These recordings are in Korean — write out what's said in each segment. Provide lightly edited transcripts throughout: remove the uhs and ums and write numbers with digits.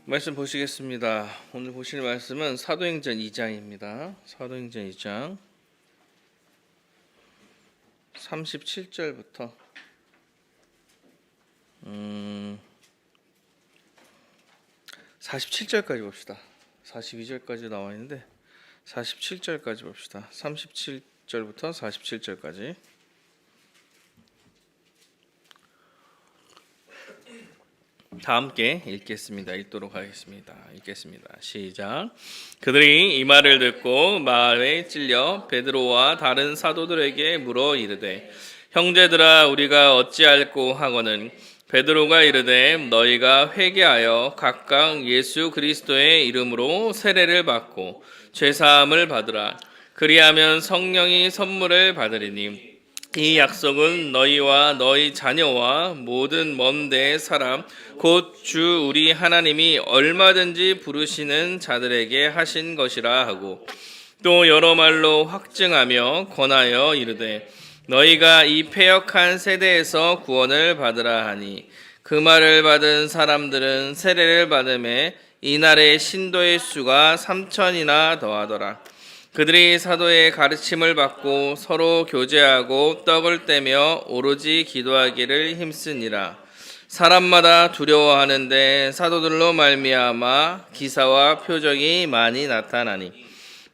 말씀 보시겠습니다. 오늘 보실 말씀은 사도행전 2장입니다. 사도행전 2장 37절부터 47절까지 봅시다. 42절까지 나와 있는데 47절까지 봅시다. 37절부터 47절까지. 다 함께 읽도록 하겠습니다. 시작. 그들이 이 말을 듣고 마음에 찔려 베드로와 다른 사도들에게 물어 이르되, 형제들아, 우리가 어찌할꼬 하거늘. 베드로가 이르되, 너희가 회개하여 각각 예수 그리스도의 이름으로 세례를 받고 죄사함을 받으라. 그리하면 성령이 선물을 받으리니 이 약속은 너희와 너희 자녀와 모든 먼 데 사람 곧 주 우리 하나님이 얼마든지 부르시는 자들에게 하신 것이라 하고, 또 여러 말로 확증하며 권하여 이르되, 너희가 이 패역한 세대에서 구원을 받으라 하니, 그 말을 받은 사람들은 세례를 받음에 이날의 신도의 수가 3,000이나 더하더라. 그들이 사도의 가르침을 받고 서로 교제하고 떡을 떼며 오로지 기도하기를 힘쓰니라. 사람마다 두려워하는데 사도들로 말미암아 기사와 표적이 많이 나타나니,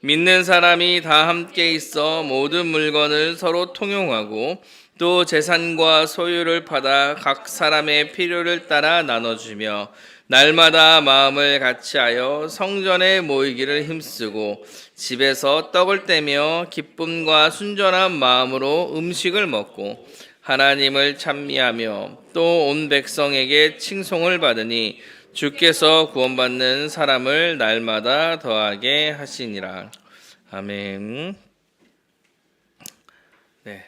믿는 사람이 다 함께 있어 모든 물건을 서로 통용하고 또 재산과 소유를 받아 각 사람의 필요를 따라 나눠주며 날마다 마음을 같이하여 성전에 모이기를 힘쓰고 집에서 떡을 떼며 기쁨과 순전한 마음으로 음식을 먹고 하나님을 찬미하며 또 온 백성에게 칭송을 받으니 주께서 구원받는 사람을 날마다 더하게 하시니라. 아멘. 네.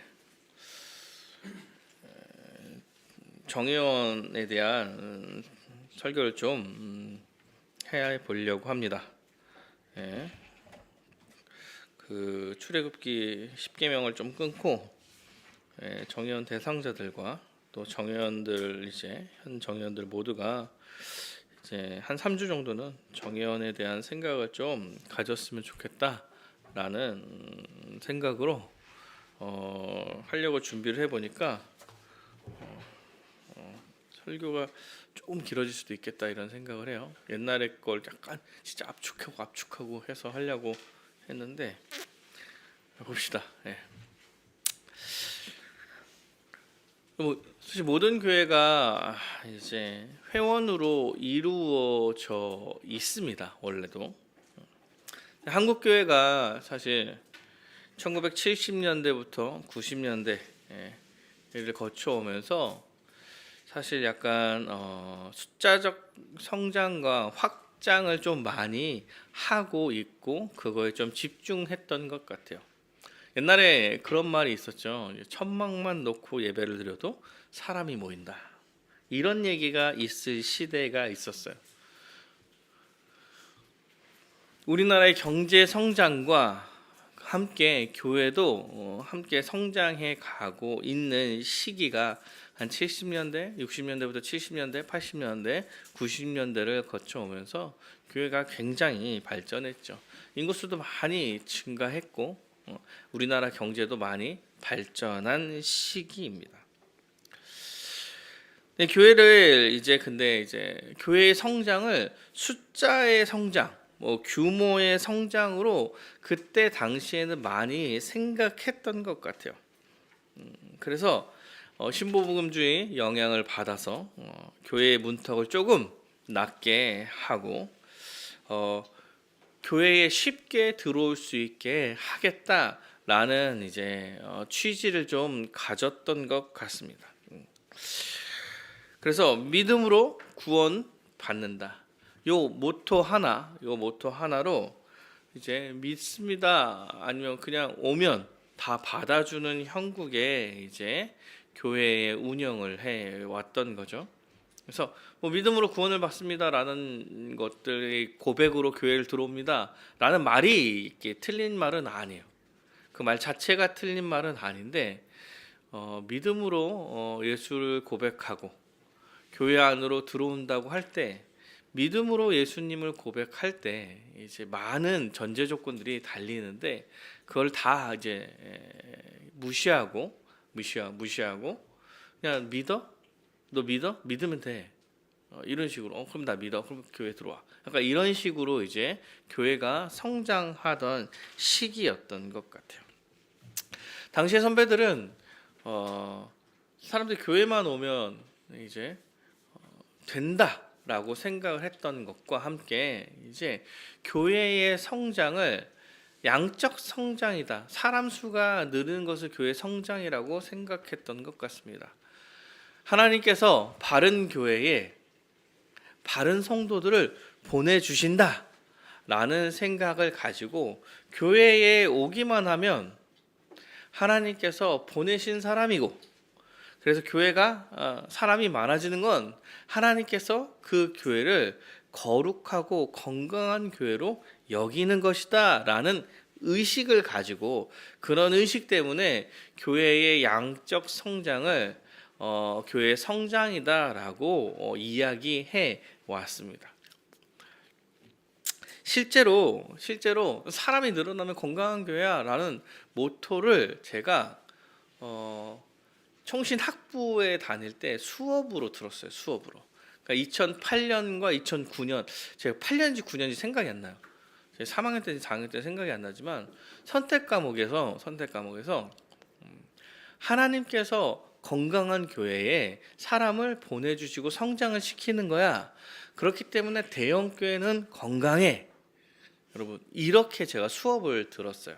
정의원에 대한 설교를 좀 해 보려고 합니다. 네. 그 출애굽기 10계명을 좀 끊고 정의원 대상자들과 또 정의원들, 이제 현 정의원들 모두가 이제 한 3주 정도는 정의원에 대한 생각을 좀 가졌으면 좋겠다라는 생각으로 하려고 준비를 해보니까 설교가 조금 길어질 수도 있겠다 이런 생각을 해요. 옛날에 걸 약간 진짜 압축하고 해서 하려고 했는데 봅시다. 네. 사실 모든 교회가 이제 회원으로 이루어져 있습니다. 원래도 한국 교회가 사실 1970년대부터 90년대를 거쳐오면서 사실 약간 숫자적 성장과 확장을 좀 많이 하고 있고 그거에 좀 집중했던 것 같아요. 옛날에 그런 말이 있었죠. 천막만 놓고 예배를 드려도 사람이 모인다. 이런 얘기가 있을 시대가 있었어요. 우리나라의 경제 성장과 함께 교회도 함께 성장해 가고 있는 시기가 한 70년대, 60년대부터 70년대, 80년대, 90년대를 거쳐오면서 교회가 굉장히 발전했죠. 인구수도 많이 증가했고 우리나라 경제도 많이 발전한 시기입니다. 교회를 근데 교회의 성장을 숫자의 성장, 규모의 성장으로 그때 당시에는 많이 생각했던 것 같아요. 그래서 신보복음주의 영향을 받아서 교회의 문턱을 조금 낮게 하고 교회에 쉽게 들어올 수 있게 하겠다라는 취지를 좀 가졌던 것 같습니다. 그래서 믿음으로 구원 받는다. 요 모토 하나로 믿습니다. 아니면 그냥 오면 다 받아주는 형국의 교회의 운영을 해 왔던 거죠. 그래서 믿음으로 구원을 받습니다라는 것들이 고백으로 교회를 들어옵니다라는 말이 이렇게 틀린 말은 아니에요. 그 말 자체가 틀린 말은 아닌데 믿음으로 예수를 고백하고 교회 안으로 들어온다고 할 때 믿음으로 예수님을 고백할 때 이제 많은 전제 조건들이 달리는데 그걸 다 이제 무시하고 그냥 믿어? 너 믿어? 믿으면 돼. 이런 식으로 그럼 나 믿어. 그럼 교회 들어와. 약간 이런 식으로 이제 교회가 성장하던 시기였던 것 같아요. 당시의 선배들은 사람들이 교회만 오면 이제 된다라고 생각을 했던 것과 함께 이제 교회의 성장을 양적 성장이다. 사람 수가 느는 것을 교회 성장이라고 생각했던 것 같습니다. 하나님께서 바른 교회에 바른 성도들을 보내주신다 라는 생각을 가지고 교회에 오기만 하면 하나님께서 보내신 사람이고, 그래서 교회가 사람이 많아지는 건 하나님께서 그 교회를 거룩하고 건강한 교회로 여기는 것이다 라는 의식을 가지고, 그런 의식 때문에 교회의 양적 성장을 교회의 성장이다라고 이야기해 왔습니다. 실제로 사람이 늘어나면 건강한 교회야라는 모토를 제가 청신학부에 다닐 때 수업으로 들었어요. 수업으로. 그러니까 2008년과 2009년, 제가 8년인지 9년인지 생각이 안 나요. 제가 3학년 때인지 4학년 때 생각이 안 나지만 선택 과목에서 하나님께서 건강한 교회에 사람을 보내주시고 성장을 시키는 거야. 그렇기 때문에 대형 교회는 건강해. 여러분, 이렇게 제가 수업을 들었어요.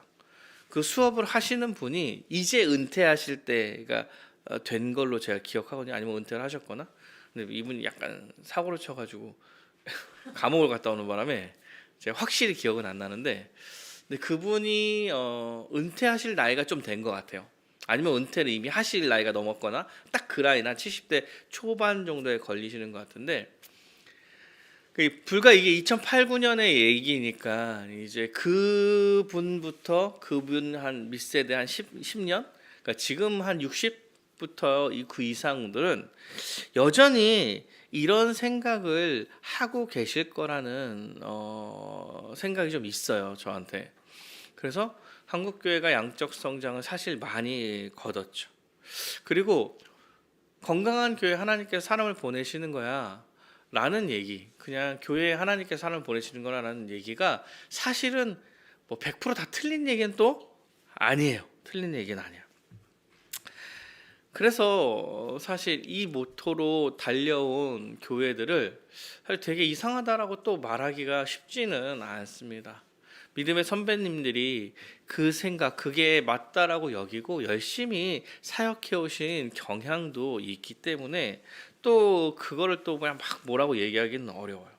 그 수업을 하시는 분이 이제 은퇴하실 때가 된 걸로 제가 기억하거든요. 아니면 은퇴를 하셨거나. 근데 이분이 약간 사고를 쳐가지고 감옥을 갔다 오는 바람에 제가 확실히 기억은 안 나는데, 근데 그분이 은퇴하실 나이가 좀 된 것 같아요. 아니면 은퇴를 이미 하실 나이가 넘었거나 딱 그 라인, 한 70대 초반 정도에 걸리시는 것 같은데, 불과 이게 2008, 9년의 얘기니까 이제 그분부터 그분 한 밑세대 한 10년? 그러니까 지금 한 60부터 그 이상들은 여전히 이런 생각을 하고 계실 거라는 생각이 좀 있어요, 저한테. 그래서 한국교회가 양적 성장을 사실 많이 거뒀죠. 그리고 건강한 교회 하나님께서 사람을 보내시는 거야 라는 얘기, 그냥 교회에 하나님께서 사람을 보내시는 거라는 얘기가 사실은 뭐 100%다 틀린 얘기는 또 아니에요. 틀린 얘기는 아니야. 그래서 사실 이 모토로 달려온 교회들을 사실 되게 이상하다라고 또 말하기가 쉽지는 않습니다. 믿음의 선배님들이 그 생각, 그게 맞다라고 여기고 열심히 사역해 오신 경향도 있기 때문에 또 그거를 또 그냥 막 뭐라고 얘기하기는 어려워요.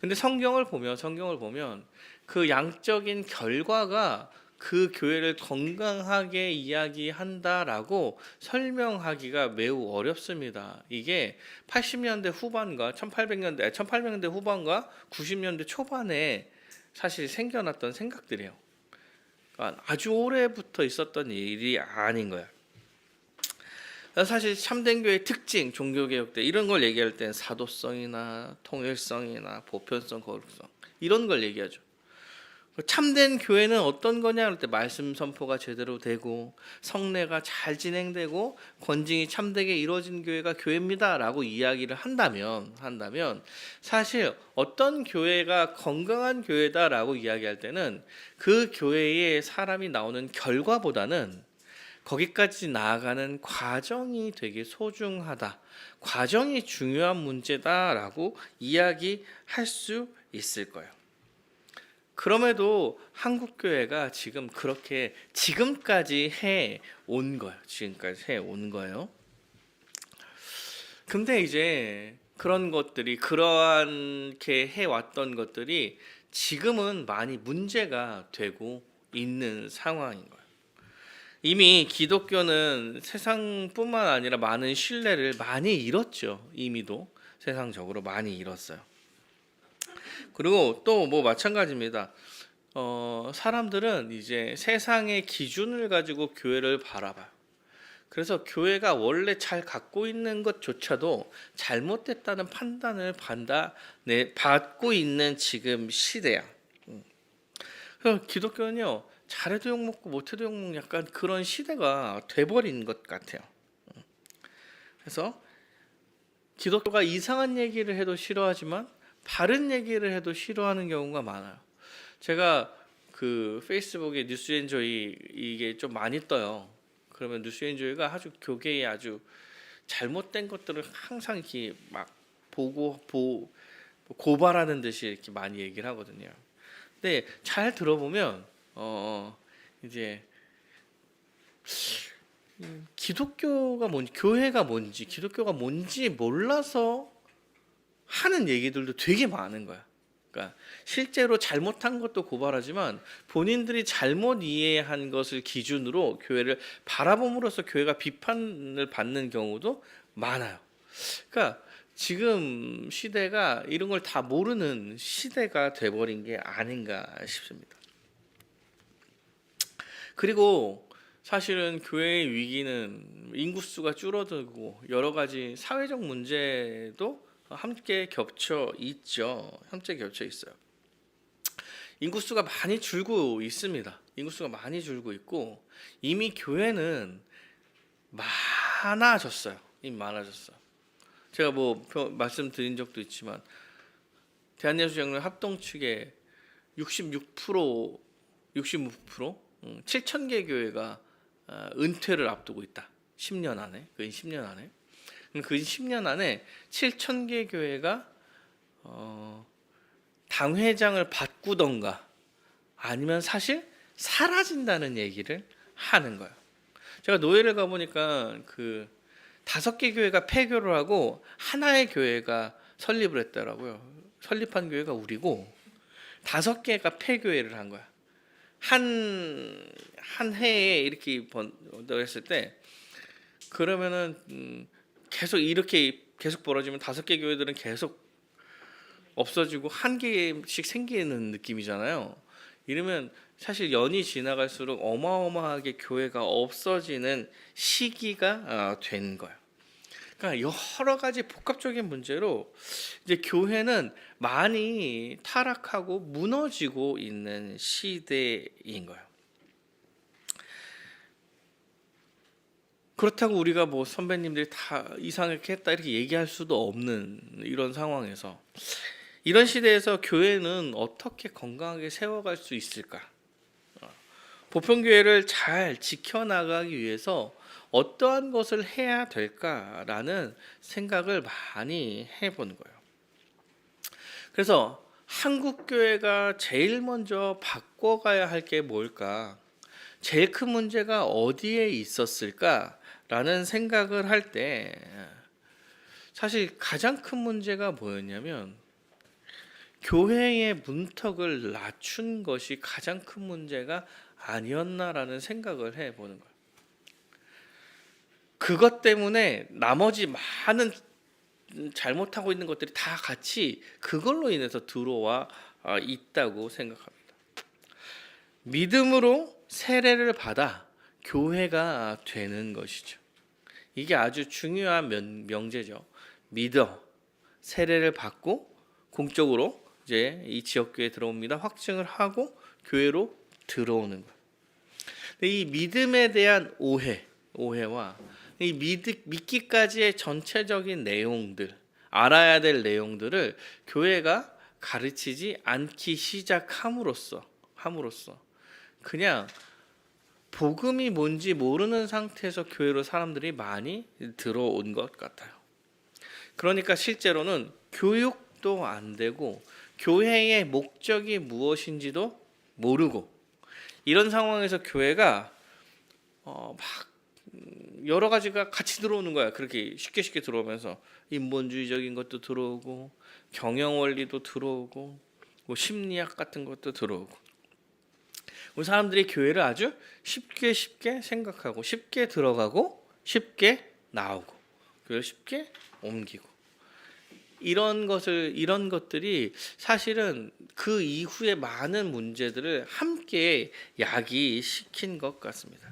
근데 성경을 보면 그 양적인 결과가 그 교회를 건강하게 이야기한다라고 설명하기가 매우 어렵습니다. 이게 80년대 후반과 1800년대 후반과 90년대 초반에 사실 생겨났던 생각들이에요. 그러니까 아주 오래부터 있었던 일이 아닌 거야. 사실 참된 교회의 특징, 종교개혁 때 이런 걸 얘기할 땐 사도성이나 통일성이나 보편성, 거룩성 이런 걸 얘기하죠. 참된 교회는 어떤 거냐 할 때 말씀 선포가 제대로 되고 성례가 잘 진행되고 권징이 참되게 이루어진 교회가 교회입니다라고 이야기를 한다면 사실 어떤 교회가 건강한 교회다라고 이야기할 때는 그 교회에 사람이 나오는 결과보다는 거기까지 나아가는 과정이 되게 소중하다, 과정이 중요한 문제다라고 이야기할 수 있을 거예요. 그럼에도 한국교회가 지금 그렇게 지금까지 해 온 거예요. 근데 이제 그런 것들이, 그렇게 해왔던 것들이 지금은 많이 문제가 되고 있는 상황인 거예요. 이미 기독교는 세상뿐만 아니라 많은 신뢰를 많이 잃었죠. 이미도 세상적으로 많이 잃었어요. 그리고 또 뭐 마찬가지입니다. 사람들은 이제 세상의 기준을 가지고 교회를 바라봐요. 그래서 교회가 원래 잘 갖고 있는 것조차도 잘못됐다는 판단을 받고 있는 지금 시대야. 그래서 기독교는요, 잘해도 욕먹고 못해도 욕먹는 약간 그런 시대가 돼버린 것 같아요. 그래서 기독교가 이상한 얘기를 해도 싫어하지만 바른 얘기를 해도 싫어하는 경우가 많아요. 제가 그 페이스북에 뉴스엔조이 이게 좀 많이 떠요. 그러면 뉴스엔조이가 아주 교계에 아주 잘못된 것들을 항상 이렇게 막 고발하는 듯이 이렇게 많이 얘기를 하거든요. 근데 잘 들어보면 이제 기독교가 뭔지, 교회가 뭔지, 기독교가 뭔지 몰라서 하는 얘기들도 되게 많은 거야. 그러니까 실제로 잘못한 것도 고발하지만 본인들이 잘못 이해한 것을 기준으로 교회를 바라봄으로써 교회가 비판을 받는 경우도 많아요. 그러니까 지금 시대가 이런 걸 다 모르는 시대가 돼버린 게 아닌가 싶습니다. 그리고 사실은 교회의 위기는 인구수가 줄어들고 여러 가지 사회적 문제도 함께 겹쳐 있죠. 함께 겹쳐 있어요. 인구수가 많이 줄고 있습니다. 인구수가 많이 줄고 있고 이미 교회는 많아졌어요. 이미 많아졌어요. 제가 뭐 말씀드린 적도 있지만 대한예수장로 합동 측에 66% 7,000개 교회가 은퇴를 앞두고 있다. 10년 안에. 그 10년 안에. 그 10년 안에 7,000개 교회가 당회장을 바꾸던가 아니면 사실 사라진다는 얘기를 하는 거예요. 제가 노예를 가보니까 그 5개 교회가 폐교를 하고 하나의 교회가 설립을 했더라고요. 설립한 교회가 우리고 5개가 폐교회를 한 거야. 한 해에 이렇게 했을 때 그러면은 계속 이렇게 계속 벌어지면 5개 교회들은 계속 없어지고 한 개씩 생기는 느낌이잖아요. 이러면 사실 연이 지나갈수록 어마어마하게 교회가 없어지는 시기가 된 거예요. 그러니까 여러 가지 복합적인 문제로 이제 교회는 많이 타락하고 무너지고 있는 시대인 거예요. 그렇다고 우리가 뭐 선배님들이 다 이상하게 했다 이렇게 얘기할 수도 없는 이런 상황에서 이런 시대에서 교회는 어떻게 건강하게 세워갈 수 있을까? 보편교회를 잘 지켜나가기 위해서 어떠한 것을 해야 될까라는 생각을 많이 해본 거예요. 그래서 한국교회가 제일 먼저 바꿔가야 할 게 뭘까? 제일 큰 문제가 어디에 있었을까라는 생각을 할 때 사실 가장 큰 문제가 뭐였냐면 교회의 문턱을 낮춘 것이 가장 큰 문제가 아니었나라는 생각을 해보는 거예요. 그것 때문에 나머지 많은 잘못하고 있는 것들이 다 같이 그걸로 인해서 들어와 있다고 생각합니다. 믿음으로 세례를 받아 교회가 되는 것이죠. 이게 아주 중요한 명제죠. 믿어 세례를 받고 공적으로 이제 이 지역교회에 들어옵니다. 확증을 하고 교회로 들어오는 거예요. 이 믿음에 대한 오해와 이 믿기까지의 전체적인 내용들, 알아야 될 내용들을 교회가 가르치지 않기 시작함으로써 그냥 복음이 뭔지 모르는 상태에서 교회로 사람들이 많이 들어온 것 같아요. 그러니까 실제로는 교육도 안 되고 교회의 목적이 무엇인지도 모르고 이런 상황에서 교회가 막 여러 가지가 같이 들어오는 거야. 그렇게 쉽게 들어오면서 인본주의적인 것도 들어오고 경영 원리도 들어오고 뭐 심리학 같은 것도 들어오고 우리 사람들이 교회를 아주 쉽게 생각하고 쉽게 들어가고 쉽게 나오고 교회를 쉽게 옮기고 이런 것들이 사실은 그 이후에 많은 문제들을 함께 야기시킨 것 같습니다.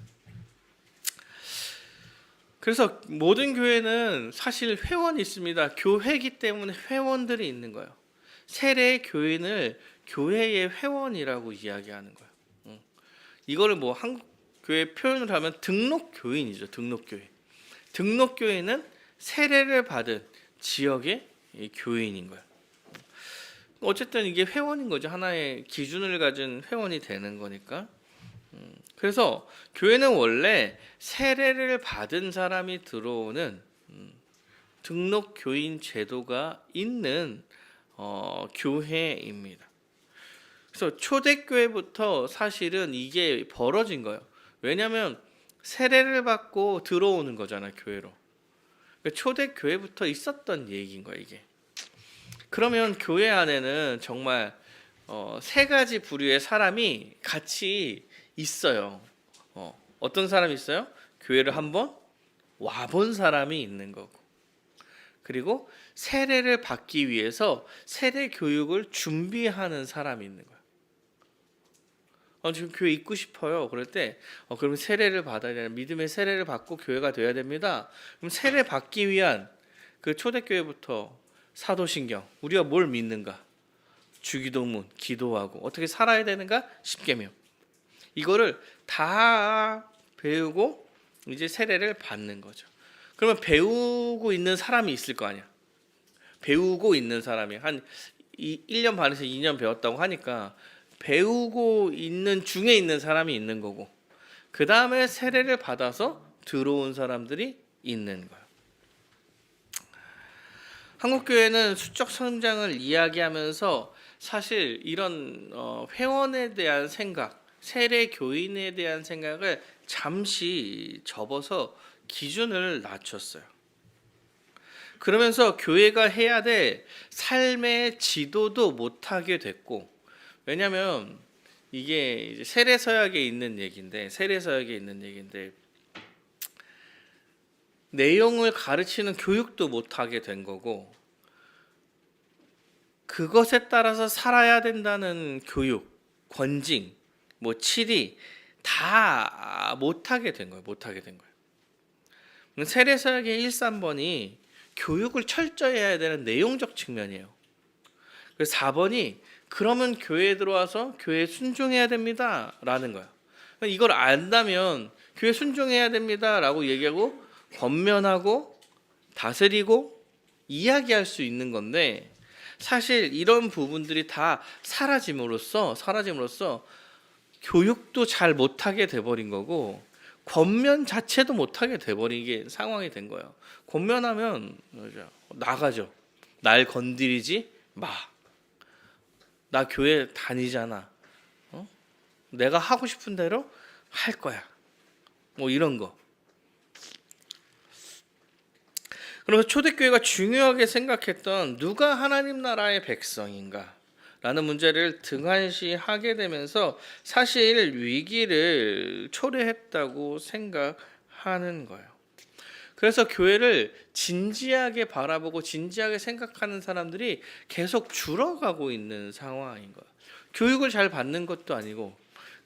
그래서 모든 교회는 사실 회원이 있습니다. 교회이기 때문에 회원들이 있는 거예요. 세례 교인을 교회의 회원이라고 이야기하는 거예요. 이거를 뭐 한국 교회 표현을 하면 등록 교인이죠. 등록 교인. 등록 교인은 세례를 받은 지역의 교인인 거예요. 어쨌든 이게 회원인 거죠. 하나의 기준을 가진 회원이 되는 거니까. 그래서 교회는 원래 세례를 받은 사람이 들어오는 등록 교인 제도가 있는 교회입니다. 그래서 초대교회부터 사실은 이게 벌어진 거예요. 왜냐하면 세례를 받고 들어오는 거잖아요, 교회로. 초대교회부터 있었던 얘기인 거예요, 이게. 그러면 교회 안에는 정말 세 가지 부류의 사람이 같이 있어요. 어떤 사람이 있어요? 교회를 한번 와본 사람이 있는 거고, 그리고 세례를 받기 위해서 세례 교육을 준비하는 사람이 있는 거예요. 지금 교회 있고 싶어요. 그럴 때 그러면 세례를 받아야 되는, 믿음의 세례를 받고 교회가 돼야 됩니다. 그럼 세례 받기 위한 그 초대교회부터 사도신경, 우리가 뭘 믿는가, 주기도문, 기도하고 어떻게 살아야 되는가, 십계명, 이거를 다 배우고 이제 세례를 받는 거죠. 그러면 배우고 있는 사람이 있을 거 아니야. 배우고 있는 사람이 한 1년 반에서 2년 배웠다고 하니까 배우고 있는 중에 있는 사람이 있는 거고, 그 다음에 세례를 받아서 들어온 사람들이 있는 거예요. 한국교회는 수적 성장을 이야기하면서 사실 이런 회원에 대한 생각, 세례 교인에 대한 생각을 잠시 접어서 기준을 낮췄어요. 그러면서 교회가 해야 될 삶의 지도도 못하게 됐고, 왜냐하면 이게 세례서약에 있는 얘기인데, 내용을 가르치는 교육도 못하게 된 거고, 그것에 따라서 살아야 된다는 교육, 권징, 뭐 치리 다 못하게 된 거예요. 세례서약의 1~3번이 교육을 철저히 해야 되는 내용적 측면이에요. 그래서 4번이 그러면 교회에 들어와서 교회에 순종해야 됩니다 라는 거예요. 이걸 안다면 교회 순종해야 됩니다 라고 얘기하고 권면하고 다스리고 이야기할 수 있는 건데, 사실 이런 부분들이 다 사라짐으로써 교육도 잘 못하게 돼버린 거고, 권면 자체도 못하게 돼버린 상황이 된 거예요. 권면하면 나가죠. 날 건드리지 마. 나 교회 다니잖아. 내가 하고 싶은 대로 할 거야. 뭐 이런 거. 그러면서 초대교회가 중요하게 생각했던 누가 하나님 나라의 백성인가 라는 문제를 등한시하게 되면서 사실 위기를 초래했다고 생각하는 거예요. 그래서 교회를 진지하게 바라보고 진지하게 생각하는 사람들이 계속 줄어가고 있는 상황인 거예요. 교육을 잘 받는 것도 아니고,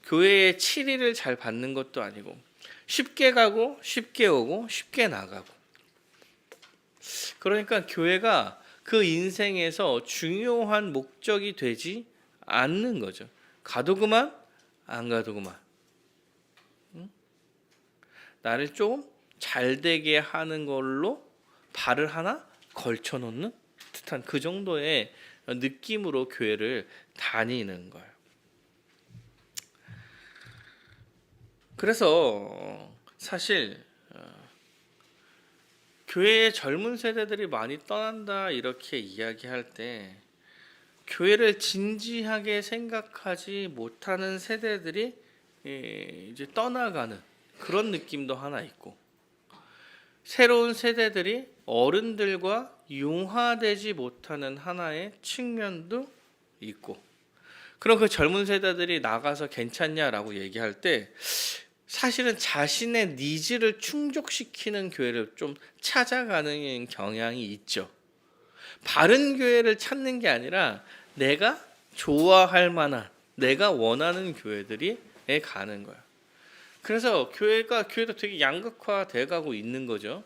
교회의 치리를 잘 받는 것도 아니고, 쉽게 가고 쉽게 오고 쉽게 나가고, 그러니까 교회가 그 인생에서 중요한 목적이 되지 않는 거죠. 가도 그만, 안 가도 그만. 나를 좀 잘 되게 하는 걸로 발을 하나 걸쳐놓는 듯한 그 정도의 느낌으로 교회를 다니는 거예요. 그래서 사실 교회의 젊은 세대들이 많이 떠난다 이렇게 이야기할 때, 교회를 진지하게 생각하지 못하는 세대들이 이제 떠나가는 그런 느낌도 하나 있고, 새로운 세대들이 어른들과 융화되지 못하는 하나의 측면도 있고, 그럼 그 젊은 세대들이 나가서 괜찮냐라고 얘기할 때 사실은 자신의 니즈를 충족시키는 교회를 좀 찾아가는 경향이 있죠. 바른 교회를 찾는 게 아니라 내가 좋아할 만한, 내가 원하는 교회들이 가는 거야. 그래서 교회도 되게 양극화돼 가고 있는 거죠.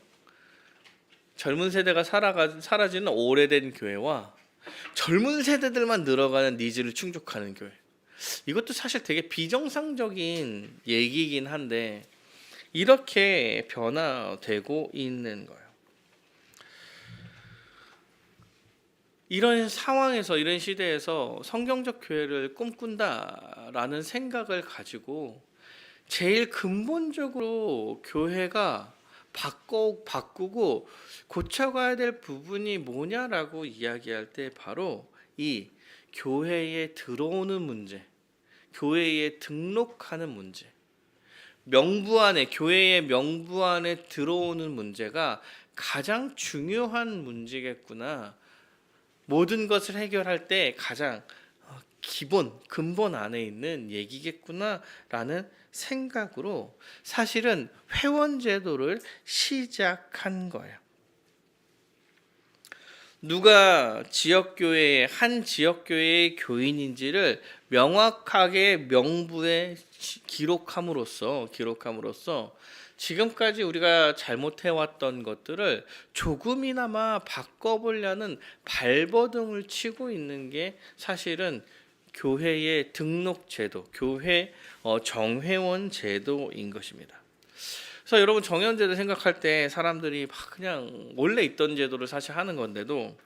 젊은 세대가 사라지는 오래된 교회와 젊은 세대들만 늘어가는 니즈를 충족하는 교회. 이것도 사실 되게 비정상적인 얘기이긴 한데 이렇게 변화되고 있는 거예요. 이런 상황에서, 이런 시대에서 성경적 교회를 꿈꾼다라는 생각을 가지고 제일 근본적으로 교회가 바꾸고 고쳐가야 될 부분이 뭐냐라고 이야기할 때 바로 이 교회에 들어오는 문제, 교회에 등록하는 문제, 교회의 명부 안에 들어오는 문제가 가장 중요한 문제겠구나. 모든 것을 해결할 때 가장 근본 안에 있는 얘기겠구나라는 생각으로 사실은 회원제도를 시작한 거예요. 누가 한 지역교회의 교인인지를 명확하게 명부에 기록함으로써 지금까지 우리가 잘못해왔던 것들을 조금이나마 바꿔보려는 발버둥을 치고 있는 게 사실은 교회의 등록제도, 교회 정회원 제도인 것입니다. 그래서 여러분 정회원제도 생각할 때 사람들이 막 그냥 원래 있던 제도를 사실 하는 건데도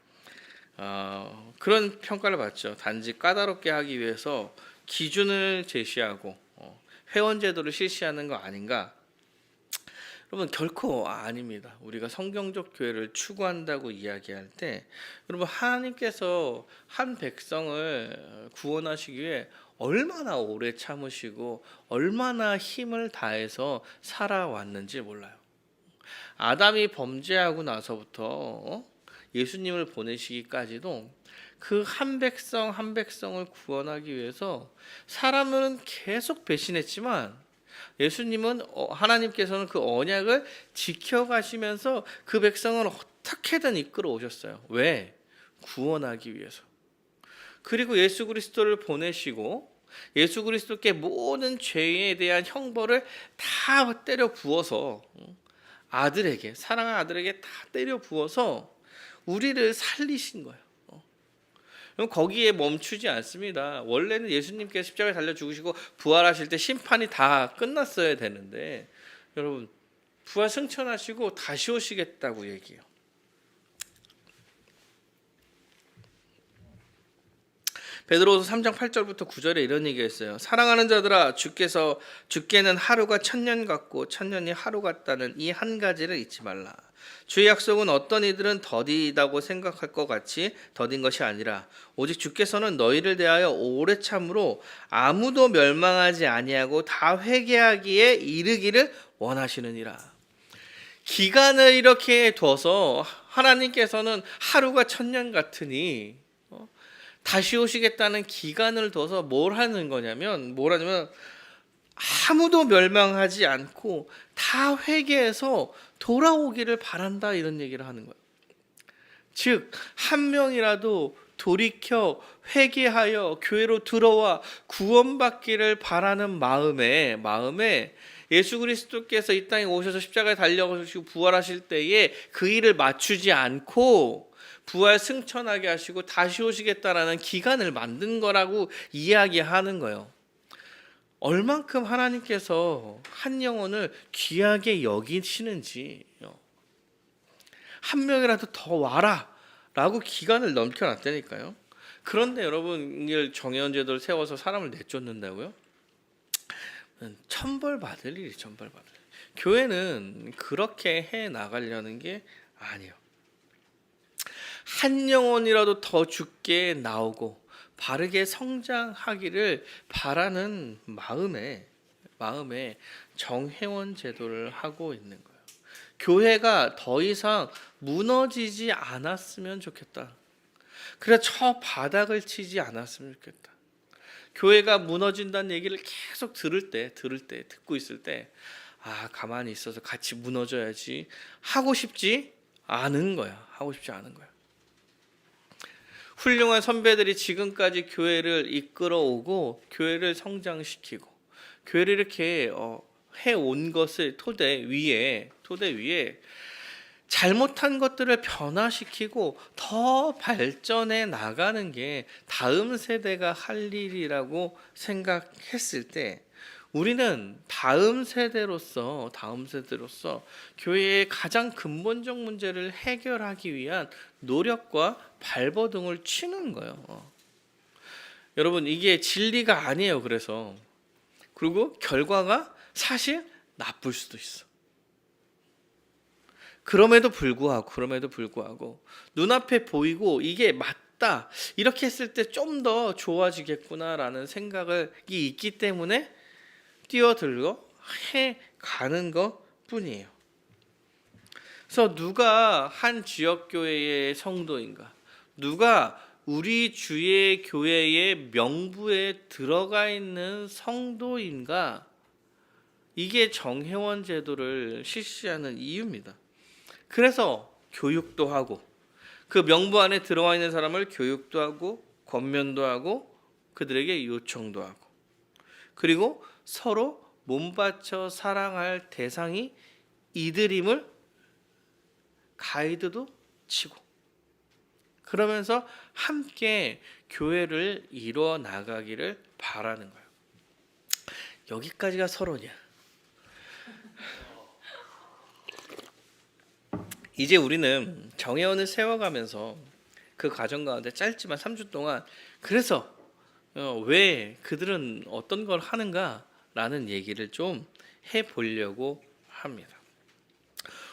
그런 평가를 받죠. 단지 까다롭게 하기 위해서 기준을 제시하고 회원제도를 실시하는 거 아닌가? 여러분 결코 아닙니다. 우리가 성경적 교회를 추구한다고 이야기할 때 여러분 하나님께서 한 백성을 구원하시기 위해 얼마나 오래 참으시고 얼마나 힘을 다해서 살아왔는지 몰라요. 아담이 범죄하고 나서부터 예수님을 보내시기까지도 그 한 백성을 구원하기 위해서 사람은 계속 배신했지만 예수님은 하나님께서는 그 언약을 지켜가시면서 그 백성을 어떻게든 이끌어 오셨어요. 왜? 구원하기 위해서. 그리고 예수 그리스도를 보내시고 예수 그리스도께 모든 죄에 대한 형벌을 다 때려 부어서 사랑하는 아들에게 다 때려 부어서 우리를 살리신 거예요. 그럼 거기에 멈추지 않습니다. 원래는 예수님께서 십자가에 달려 죽으시고 부활하실 때 심판이 다 끝났어야 되는데 여러분 부활 승천하시고 다시 오시겠다고 얘기해요. 베드로후서 3장 8절부터 9절에 이런 얘기했어요. 사랑하는 자들아 주께는 하루가 천년 같고 천년이 하루 같다는 이 한 가지를 잊지 말라. 주의 약속은 어떤 이들은 더디다고 생각할 것 같이 더딘 것이 아니라 오직 주께서는 너희를 대하여 오래 참으로 아무도 멸망하지 아니하고 다 회개하기에 이르기를 원하시느니라. 기간을 이렇게 둬서 하나님께서는 하루가 천년 같으니 다시 오시겠다는 기간을 둬서 뭘 하냐면 아무도 멸망하지 않고 다 회개해서 돌아오기를 바란다 이런 얘기를 하는 거예요. 즉 한 명이라도 돌이켜 회개하여 교회로 들어와 구원받기를 바라는 마음에 예수 그리스도께서 이 땅에 오셔서 십자가에 달려가시고 부활하실 때에 그 일을 맞추지 않고 부활 승천하게 하시고 다시 오시겠다라는 기간을 만든 거라고 이야기하는 거예요. 얼만큼 하나님께서 한 영혼을 귀하게 여기시는지 한 명이라도 더 와라 라고 기간을 넘겨놨다니까요. 그런데 여러분 정회원제도를 세워서 사람을 내쫓는다고요? 천벌받을 일이 천벌받을 일. 교회는 그렇게 해나가려는 게 아니에요. 한 영혼이라도 더 죽게 나오고 바르게 성장하기를 바라는 마음에 정회원 제도를 하고 있는 거예요. 교회가 더 이상 무너지지 않았으면 좋겠다. 그래 저 바닥을 치지 않았으면 좋겠다. 교회가 무너진다는 얘기를 계속 듣고 있을 때 가만히 있어서 같이 무너져야지 하고 싶지 않은 거야. 훌륭한 선배들이 지금까지 교회를 이끌어오고 교회를 성장시키고 교회를 이렇게 해온 것을 토대 위에 잘못한 것들을 변화시키고 더 발전해 나가는 게 다음 세대가 할 일이라고 생각했을 때, 우리는 다음 세대로서 교회의 가장 근본적 문제를 해결하기 위한 노력과 발버둥을 치는 거예요. 여러분, 이게 진리가 아니에요. 그리고 결과가 사실 나쁠 수도 있어. 그럼에도 불구하고 눈앞에 보이고 이게 맞다, 이렇게 했을 때 좀 더 좋아지겠구나라는 생각이 있기 때문에 뛰어들고 해가는 것 뿐이에요. 그래서 누가 한 지역교회의 성도인가, 누가 우리 주의 교회의 명부에 들어가 있는 성도인가, 이게 정회원 제도를 실시하는 이유입니다. 그래서 교육도 하고, 그 명부 안에 들어와 있는 사람을 교육도 하고 권면도 하고 그들에게 요청도 하고, 그리고 서로 몸바쳐 사랑할 대상이 이들임을 가이드도 치고, 그러면서 함께 교회를 이루어 나가기를 바라는 거예요. 여기까지가 서론이야. 이제 우리는 정회원을 세워가면서 그 과정 가운데 짧지만 3주 동안 그래서 왜 그들은 어떤 걸 하는가라는 얘기를 좀 해보려고 합니다.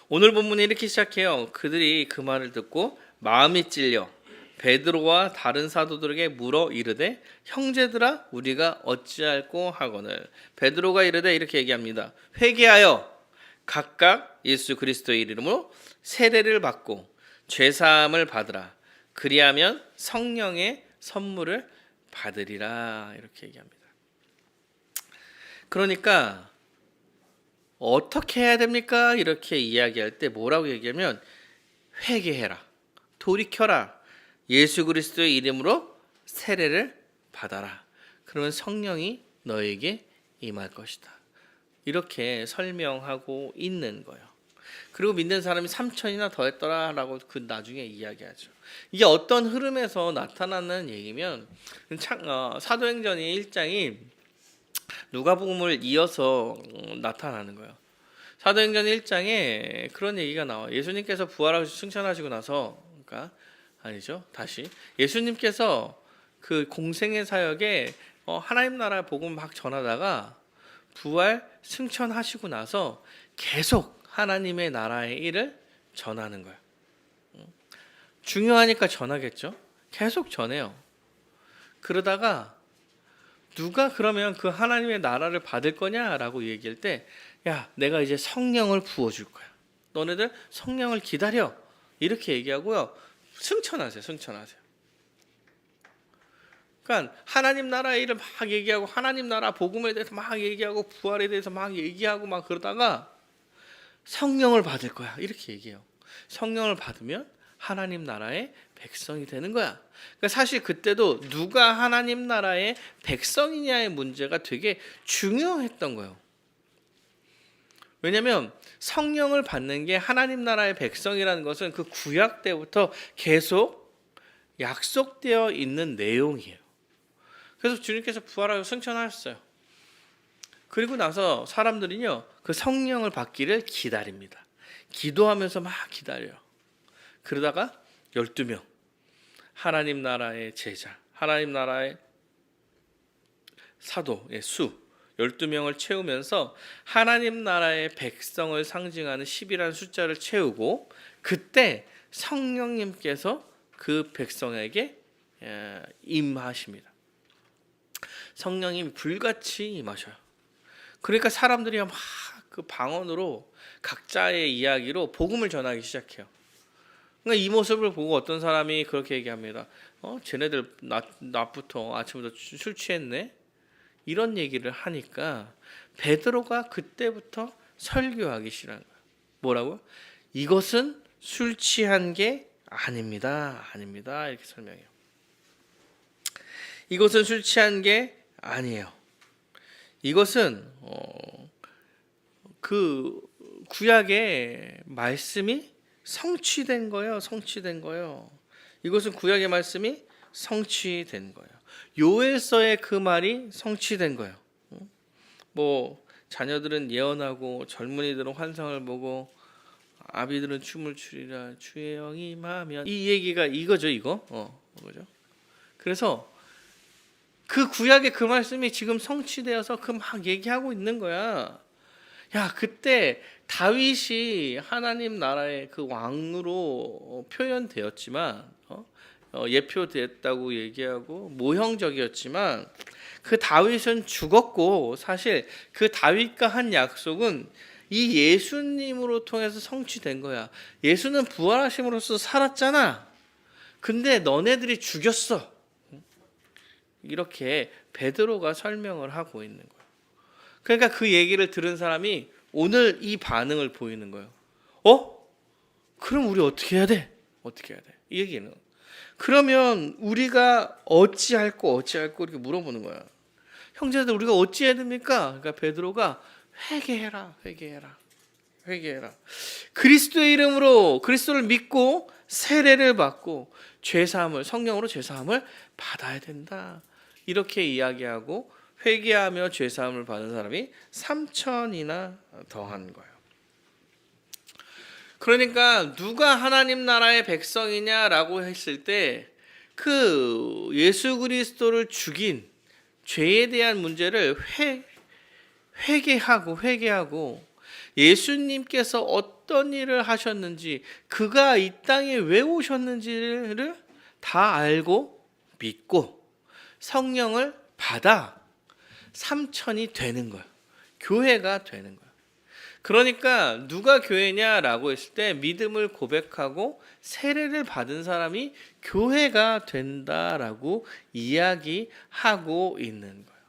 오늘 본문이 이렇게 시작해요. 그들이 그 말을 듣고 마음이 찔려 베드로와 다른 사도들에게 물어 이르되, 형제들아 우리가 어찌할꼬 하거늘. 베드로가 이르되 이렇게 얘기합니다. 회개하여 각각 예수 그리스도의 이름으로 세례를 받고 죄사함을 받으라. 그리하면 성령의 선물을 받으리라. 이렇게 얘기합니다. 그러니까 어떻게 해야 됩니까? 이렇게 이야기할 때 뭐라고 얘기하면, 회개해라, 돌이켜라, 예수 그리스도의 이름으로 세례를 받아라. 그러면 성령이 너에게 임할 것이다. 이렇게 설명하고 있는 거예요. 그리고 믿는 사람이 3천이나 더했더라라고 그 나중에 이야기하죠. 이게 어떤 흐름에서 나타나는 얘기면, 사도행전이 1장이 누가복음을 이어서 나타나는 거예요. 사도행전 1장에 그런 얘기가 나와요. 예수님께서 부활하시고 승천하시고 나서, 예수님께서 그 공생의 사역에 하나님 나라 복음 막 전하다가 부활 승천하시고 나서 계속 하나님의 나라의 일을 전하는 거예요. 중요하니까 전하겠죠. 계속 전해요. 그러다가 누가 그러면 그 하나님의 나라를 받을 거냐라고 얘기할 때, 야, 내가 이제 성령을 부어줄 거야. 너네들 성령을 기다려. 이렇게 얘기하고요. 승천하세요. 그러니까 하나님 나라의 일을 막 얘기하고, 하나님 나라 복음에 대해서 막 얘기하고, 부활에 대해서 막 얘기하고 막 그러다가 성령을 받을 거야. 이렇게 얘기해요. 성령을 받으면 하나님 나라의 백성이 되는 거야. 그러니까 사실 그때도 누가 하나님 나라의 백성이냐의 문제가 되게 중요했던 거예요. 왜냐하면 성령을 받는 게 하나님 나라의 백성이라는 것은 그 구약 때부터 계속 약속되어 있는 내용이에요. 그래서 주님께서 부활하고 승천하셨어요. 그리고 나서 사람들이요, 그 성령을 받기를 기다립니다. 기도하면서 막 기다려요. 그러다가 12명, 하나님 나라의 제자, 하나님 나라의 사도의 수 12명을 채우면서 하나님 나라의 백성을 상징하는 10이라는 숫자를 채우고, 그때 성령님께서 그 백성에게 임하십니다. 성령님이 불같이 임하셔요. 그러니까 사람들이 막 그 방언으로 각자의 이야기로 복음을 전하기 시작해요. 그러니까 이 모습을 보고 어떤 사람이 그렇게 얘기합니다. 쟤네들 낮부터 아침부터 술 취했네? 이런 얘기를 하니까 베드로가 그때부터 설교하기 시작한 거예요. 뭐라고요? 이것은 술 취한 게 아닙니다. 이렇게 설명해요. 이것은 술 취한 게 아니에요. 이것은 그 구약의 말씀이 성취된 거예요. 성취된 거예요. 이것은 구약의 말씀이 성취된 거예요. 요엘서의 그 말이 성취된 거예요. 뭐 자녀들은 예언하고 젊은이들은 환상을 보고 아비들은 춤을 추리라 주의 영이 임하면, 이 얘기가 이거죠, 이거. 그죠? 그래서 그 구약의 그 말씀이 지금 성취되어서 그 막 얘기하고 있는 거야. 야, 그때 다윗이 하나님 나라의 그 왕으로 표현되었지만, 예표됐다고 얘기하고 모형적이었지만, 그 다윗은 죽었고, 사실 그 다윗과 한 약속은 이 예수님으로 통해서 성취된 거야. 예수는 부활하심으로써 살았잖아. 근데 너네들이 죽였어. 이렇게 베드로가 설명을 하고 있는 거예요. 그러니까 그 얘기를 들은 사람이 오늘 이 반응을 보이는 거예요. 그럼 우리 어떻게 해야 돼? 어떻게 해야 돼? 이 얘기는. 그러면 우리가 어찌할 거 이렇게 물어보는 거야. 형제들, 우리가 어찌해야 됩니까? 그러니까 베드로가 회개해라. 그리스도의 이름으로 그리스도를 믿고 세례를 받고 성령으로 죄사함을 받아야 된다. 이렇게 이야기하고 회개하며 죄사함을 받은 사람이 3,000이나 더한 거예요. 그러니까 누가 하나님 나라의 백성이냐라고 했을 때 그 예수 그리스도를 죽인 죄에 대한 문제를 회개하고 예수님께서 어떤 일을 하셨는지, 그가 이 땅에 왜 오셨는지를 다 알고 믿고 성령을 받아 3,000이 되는 거예요. 교회가 되는 거예요. 그러니까 누가 교회냐라고 했을 때 믿음을 고백하고 세례를 받은 사람이 교회가 된다라고 이야기하고 있는 거예요.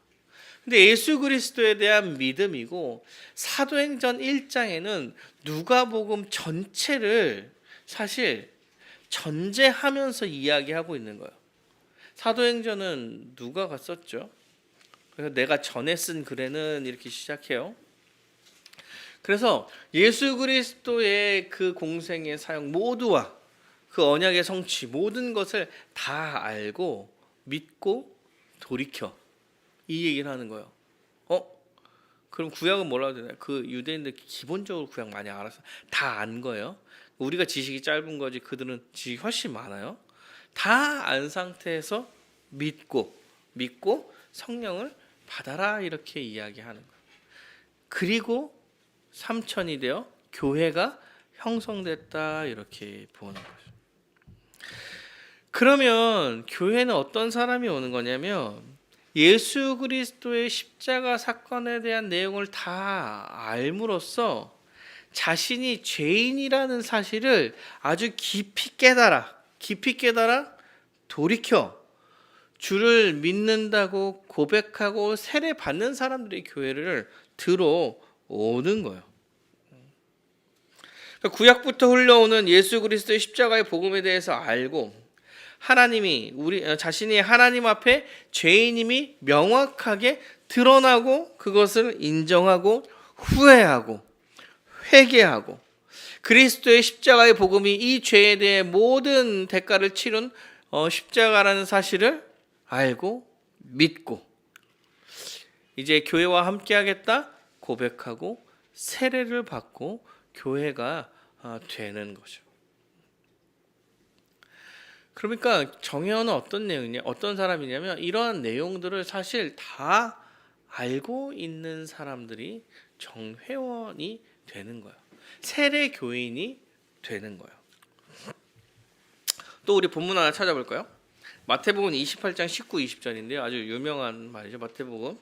근데 예수 그리스도에 대한 믿음이고, 사도행전 1장에는 누가복음 전체를 사실 전제하면서 이야기하고 있는 거예요. 사도행전은 누가가 썼죠. 그래서 내가 전에 쓴 글에는 이렇게 시작해요. 그래서 예수 그리스도의 그 공생의 사역 모두와 그 언약의 성취 모든 것을 다 알고 믿고 돌이켜, 이 얘기를 하는 거예요. 그럼 구약은 뭐라고 되나요? 그 유대인들 기본적으로 구약 많이 알아서 다 안 거예요. 우리가 지식이 짧은 거지 그들은 지식이 훨씬 많아요. 다 안 상태에서 믿고 성령을 받아라, 이렇게 이야기하는 거예요. 그리고 3,000이 되어 교회가 형성됐다, 이렇게 보는 거죠. 그러면 교회는 어떤 사람이 오는 거냐면, 예수 그리스도의 십자가 사건에 대한 내용을 다 알므로써 자신이 죄인이라는 사실을 아주 깊이 깨달아 돌이켜 주를 믿는다고 고백하고 세례 받는 사람들이 교회를 들어오는 거예요. 구약부터 흘러오는 예수 그리스도의 십자가의 복음에 대해서 알고, 하나님이 자신이 하나님 앞에 죄인임이 명확하게 드러나고 그것을 인정하고 후회하고 회개하고, 그리스도의 십자가의 복음이 이 죄에 대해 모든 대가를 치른 십자가라는 사실을 알고 믿고 이제 교회와 함께하겠다 고백하고 세례를 받고 교회가 되는 거죠. 그러니까 정회원은 어떤 사람이냐면, 이러한 내용들을 사실 다 알고 있는 사람들이 정회원이 되는 거예요. 세례 교인이 되는 거예요. 또 우리 본문 하나 찾아볼까요? 마태복음 28장 19, 20절인데요. 아주 유명한 말이죠. 마태복음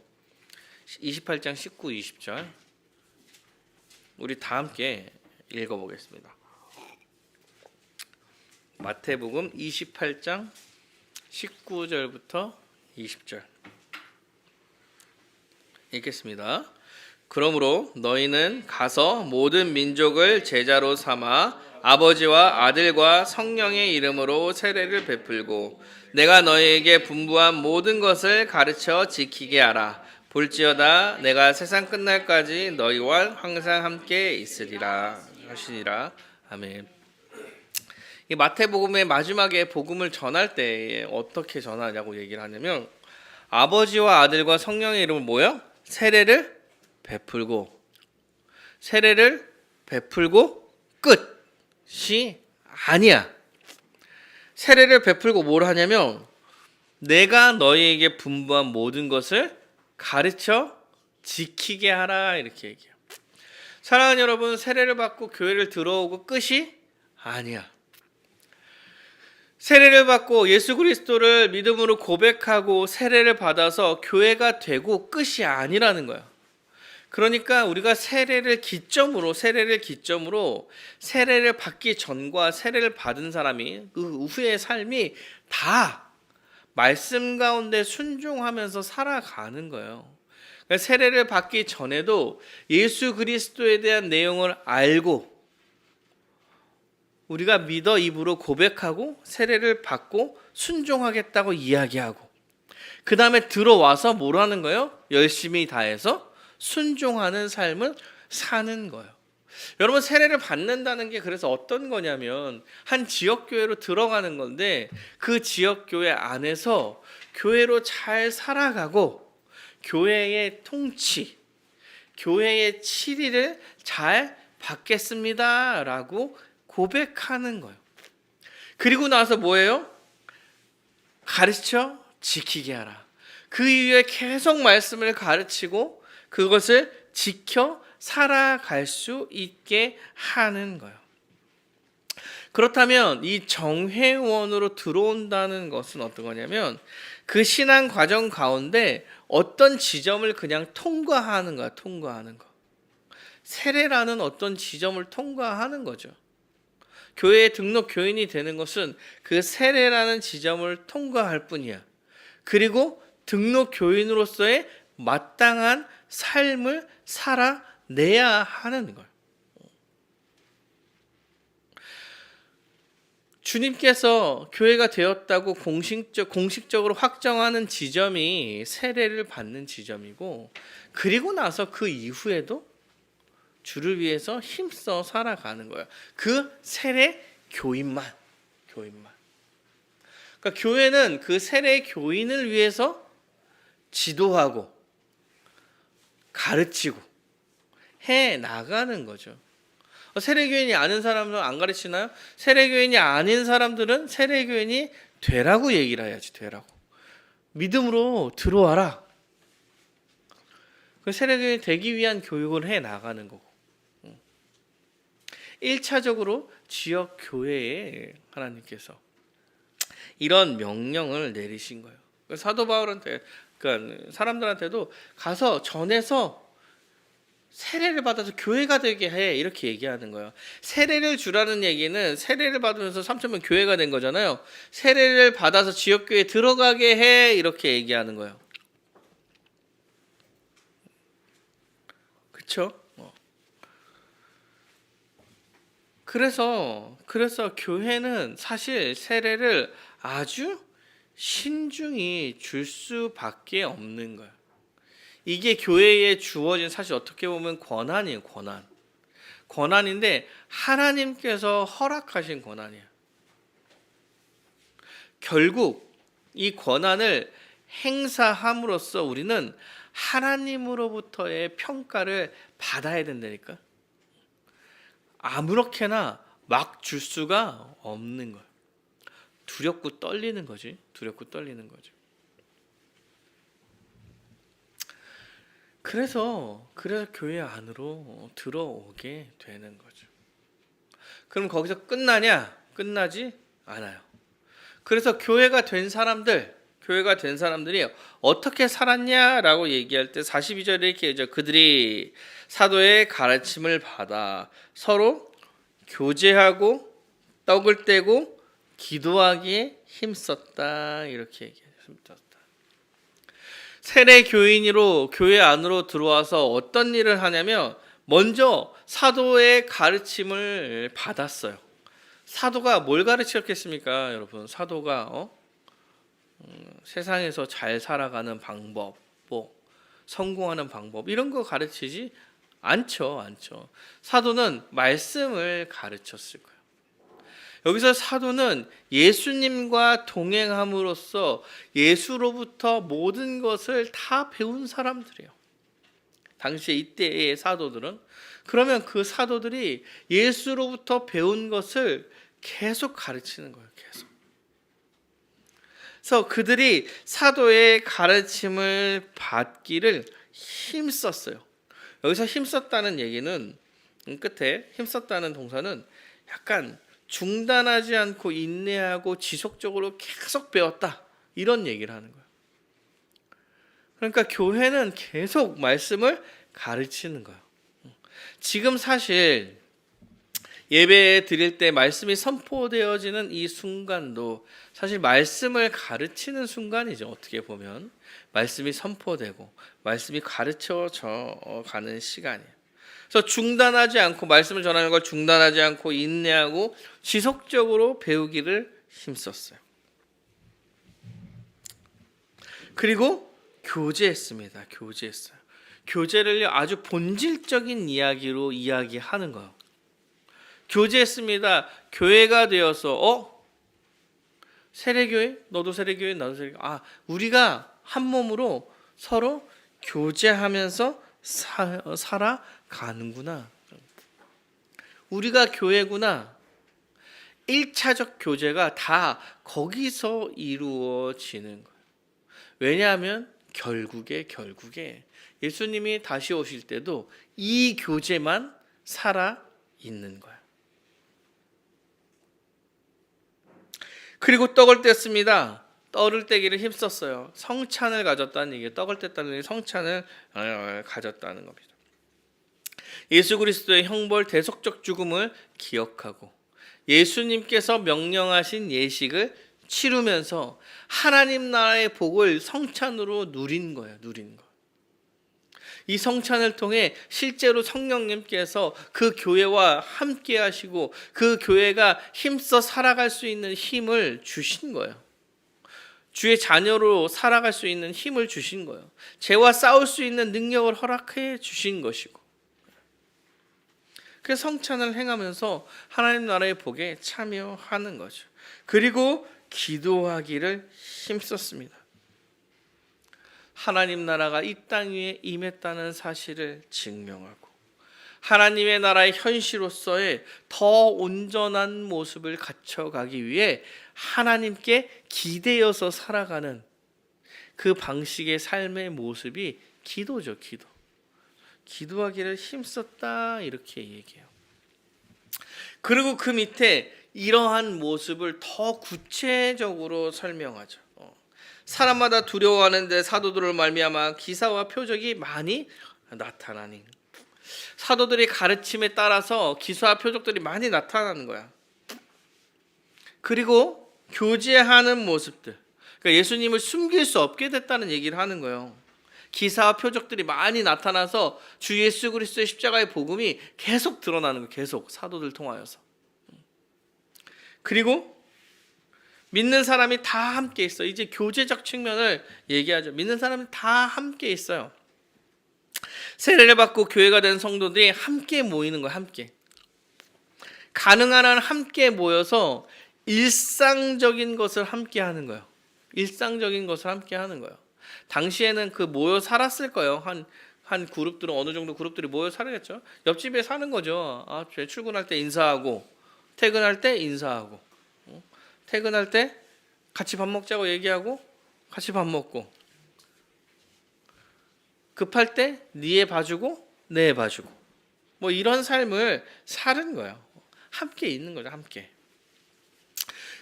28장 19, 20절. 우리 다 함께 읽어보겠습니다. 마태복음 28장 19절부터 20절 읽겠습니다. 그러므로 너희는 가서 모든 민족을 제자로 삼아 아버지와 아들과 성령의 이름으로 세례를 베풀고 내가 너희에게 분부한 모든 것을 가르쳐 지키게 하라. 볼지어다 내가 세상 끝날까지 너희와 항상 함께 있으리라 하시니라. 아멘. 이 마태복음의 마지막에 복음을 전할 때 어떻게 전하냐고 얘기를 하냐면 아버지와 아들과 성령의 이름을 뭐요? 세례를 베풀고 끝이 아니야. 세례를 베풀고 뭘 하냐면 내가 너희에게 분부한 모든 것을 가르쳐 지키게 하라 이렇게 얘기해요. 사랑하는 여러분, 세례를 받고 교회를 들어오고 끝이 아니야. 세례를 받고 예수 그리스도를 믿음으로 고백하고 세례를 받아서 교회가 되고 끝이 아니라는 거야. 그러니까 우리가 세례를 기점으로 세례를 받기 전과 세례를 받은 사람이 그 후의 삶이 다 말씀 가운데 순종하면서 살아가는 거예요. 그러니까 세례를 받기 전에도 예수 그리스도에 대한 내용을 알고 우리가 믿어 입으로 고백하고 세례를 받고 순종하겠다고 이야기하고 그 다음에 들어와서 뭘 하는 거예요? 열심히 다해서 순종하는 삶을 사는 거예요. 여러분, 세례를 받는다는 게 그래서 어떤 거냐면 한 지역교회로 들어가는 건데 그 지역교회 안에서 교회로 잘 살아가고 교회의 통치, 교회의 치리를 잘 받겠습니다 라고 고백하는 거예요. 그리고 나서 뭐예요? 가르쳐 지키게 하라. 그 이후에 계속 말씀을 가르치고 그것을 지켜 살아갈 수 있게 하는 거예요. 그렇다면 이 정회원으로 들어온다는 것은 어떤 거냐면 그 신앙 과정 가운데 어떤 지점을 그냥 통과하는 거야. 통과하는 거. 세례라는 어떤 지점을 통과하는 거죠. 교회에 등록 교인이 되는 것은 그 세례라는 지점을 통과할 뿐이야. 그리고 등록 교인으로서의 마땅한 삶을 살아내야 하는 걸. 주님께서 교회가 되었다고 공식적으로 확정하는 지점이 세례를 받는 지점이고 그리고 나서 그 이후에도 주를 위해서 힘써 살아가는 거예요. 그 세례 교인만. 그러니까 교회는 그 세례 교인을 위해서 지도하고 가르치고 해 나가는 거죠. 세례교인이 아는 사람들은 안 가르치나요? 세례교인이 아닌 사람들은 세례교인이 되라고 얘기를 해야지. 되라고. 믿음으로 들어와라. 그 세례교인이 되기 위한 교육을 해 나가는 거고 1차적으로 지역 교회에 하나님께서 이런 명령을 내리신 거예요. 사도 바울한테 그러니까 사람들한테도 가서 전해서 세례를 받아서 교회가 되게 해 이렇게 얘기하는 거예요. 세례를 주라는 얘기는 세례를 받으면서 3,000명 교회가 된 거잖아요. 세례를 받아서 지역교회에 들어가게 해 이렇게 얘기하는 거예요. 그렇죠? 그래서 교회는 사실 세례를 아주 신중히 줄 수밖에 없는 거예요. 이게 교회에 주어진 사실 어떻게 보면 권한이에요. 권한인데 하나님께서 허락하신 권한이에요. 결국 이 권한을 행사함으로써 우리는 하나님으로부터의 평가를 받아야 된다니까. 아무렇게나 막 줄 수가 없는 거예요. 두렵고 떨리는 거지. 그래서 교회 안으로 들어오게 되는 거죠. 그럼 거기서 끝나냐? 끝나지 않아요. 그래서 교회가 된 사람들이 어떻게 살았냐라고 얘기할 때 42절에 이렇게 얘기하죠. 그들이 사도의 가르침을 받아 서로 교제하고 떡을 떼고 기도하기에 힘썼다 이렇게 얘기했습니다. 세례 교인으로 교회 안으로 들어와서 어떤 일을 하냐면 먼저 사도의 가르침을 받았어요. 사도가 뭘 가르쳤겠습니까, 여러분? 사도가 세상에서 잘 살아가는 방법, 성공하는 방법 이런 거 가르치지 않죠. 사도는 말씀을 가르쳤을 거예요. 여기서 사도는 예수님과 동행함으로써 예수로부터 모든 것을 다 배운 사람들이에요. 당시에 이때의 사도들은. 그러면 그 사도들이 예수로부터 배운 것을 계속 가르치는 거예요. 계속. 그래서 그들이 사도의 가르침을 받기를 힘썼어요. 여기서 힘썼다는 얘기는 끝에 힘썼다는 동사는 약간 중단하지 않고 인내하고 지속적으로 계속 배웠다 이런 얘기를 하는 거예요. 그러니까 교회는 계속 말씀을 가르치는 거예요. 지금 사실 예배 드릴 때 말씀이 선포되어지는 이 순간도 사실 말씀을 가르치는 순간이죠. 어떻게 보면 말씀이 선포되고 말씀이 가르쳐져 가는 시간이에요. 그래서 중단하지 않고 말씀을 전하는 걸 중단하지 않고 인내하고 지속적으로 배우기를 힘썼어요. 그리고 교제했습니다. 교제했어요. 교제를 아주 본질적인 이야기로 이야기하는 거예요. 교제했습니다. 교회가 되어서 세례교회? 너도 세례교회? 나도 세례교회. 우리가 한 몸으로 서로 교제하면서 살아가는구나. 우리가 교회구나. 1차적 교제가 다 거기서 이루어지는 거예요. 왜냐하면 결국에 예수님이 다시 오실 때도 이 교제만 살아 있는 거예요. 그리고 떡을 뗐습니다. 떡을 떼기를 힘썼어요. 성찬을 가졌다는 얘기예요. 떡을 뗐다는 얘기, 성찬을 가졌다는 겁니다. 예수 그리스도의 형벌 대속적 죽음을 기억하고 예수님께서 명령하신 예식을 치르면서 하나님 나라의 복을 성찬으로 누린 거예요. 이 성찬을 통해 실제로 성령님께서 그 교회와 함께 하시고 그 교회가 힘써 살아갈 수 있는 힘을 주신 거예요. 주의 자녀로 살아갈 수 있는 힘을 주신 거예요. 죄와 싸울 수 있는 능력을 허락해 주신 것이고. 그래서 성찬을 행하면서 하나님 나라의 복에 참여하는 거죠. 그리고 기도하기를 힘썼습니다. 하나님 나라가 이 땅 위에 임했다는 사실을 증명하고 하나님의 나라의 현시로서의 더 온전한 모습을 갖춰가기 위해 하나님께 기대어서 살아가는 그 방식의 삶의 모습이 기도죠. 기도하기를 힘썼다 이렇게 얘기해요. 그리고 그 밑에 이러한 모습을 더 구체적으로 설명하죠. 사람마다 두려워하는데 사도들을 말미암아 기사와 표적이 많이 나타나니. 사도들의 가르침에 따라서 기사와 표적들이 많이 나타나는 거야. 그리고 교제하는 모습들. 그러니까 예수님을 숨길 수 없게 됐다는 얘기를 하는 거예요. 기사와 표적들이 많이 나타나서 주 예수 그리스도의 십자가의 복음이 계속 드러나는 거예요. 계속 사도들 통하여서. 그리고 믿는 사람이 다 함께 있어요. 이제 교제적 측면을 얘기하죠. 믿는 사람이 다 함께 있어요. 세례를 받고 교회가 된 성도들이 함께 모이는 거예요. 함께. 가능한 한 함께 모여서 일상적인 것을 함께 하는 거예요. 당시에는 그 모여 살았을 거예요. 한 그룹들은 어느 정도 그룹들이 모여 살았겠죠. 옆집에 사는 거죠. 출근할 때 인사하고 퇴근할 때 인사하고 퇴근할 때 같이 밥 먹자고 얘기하고 같이 밥 먹고 급할 때 네 봐주고 내 봐주고 뭐 이런 삶을 사는 거예요. 함께 있는 거죠. 함께.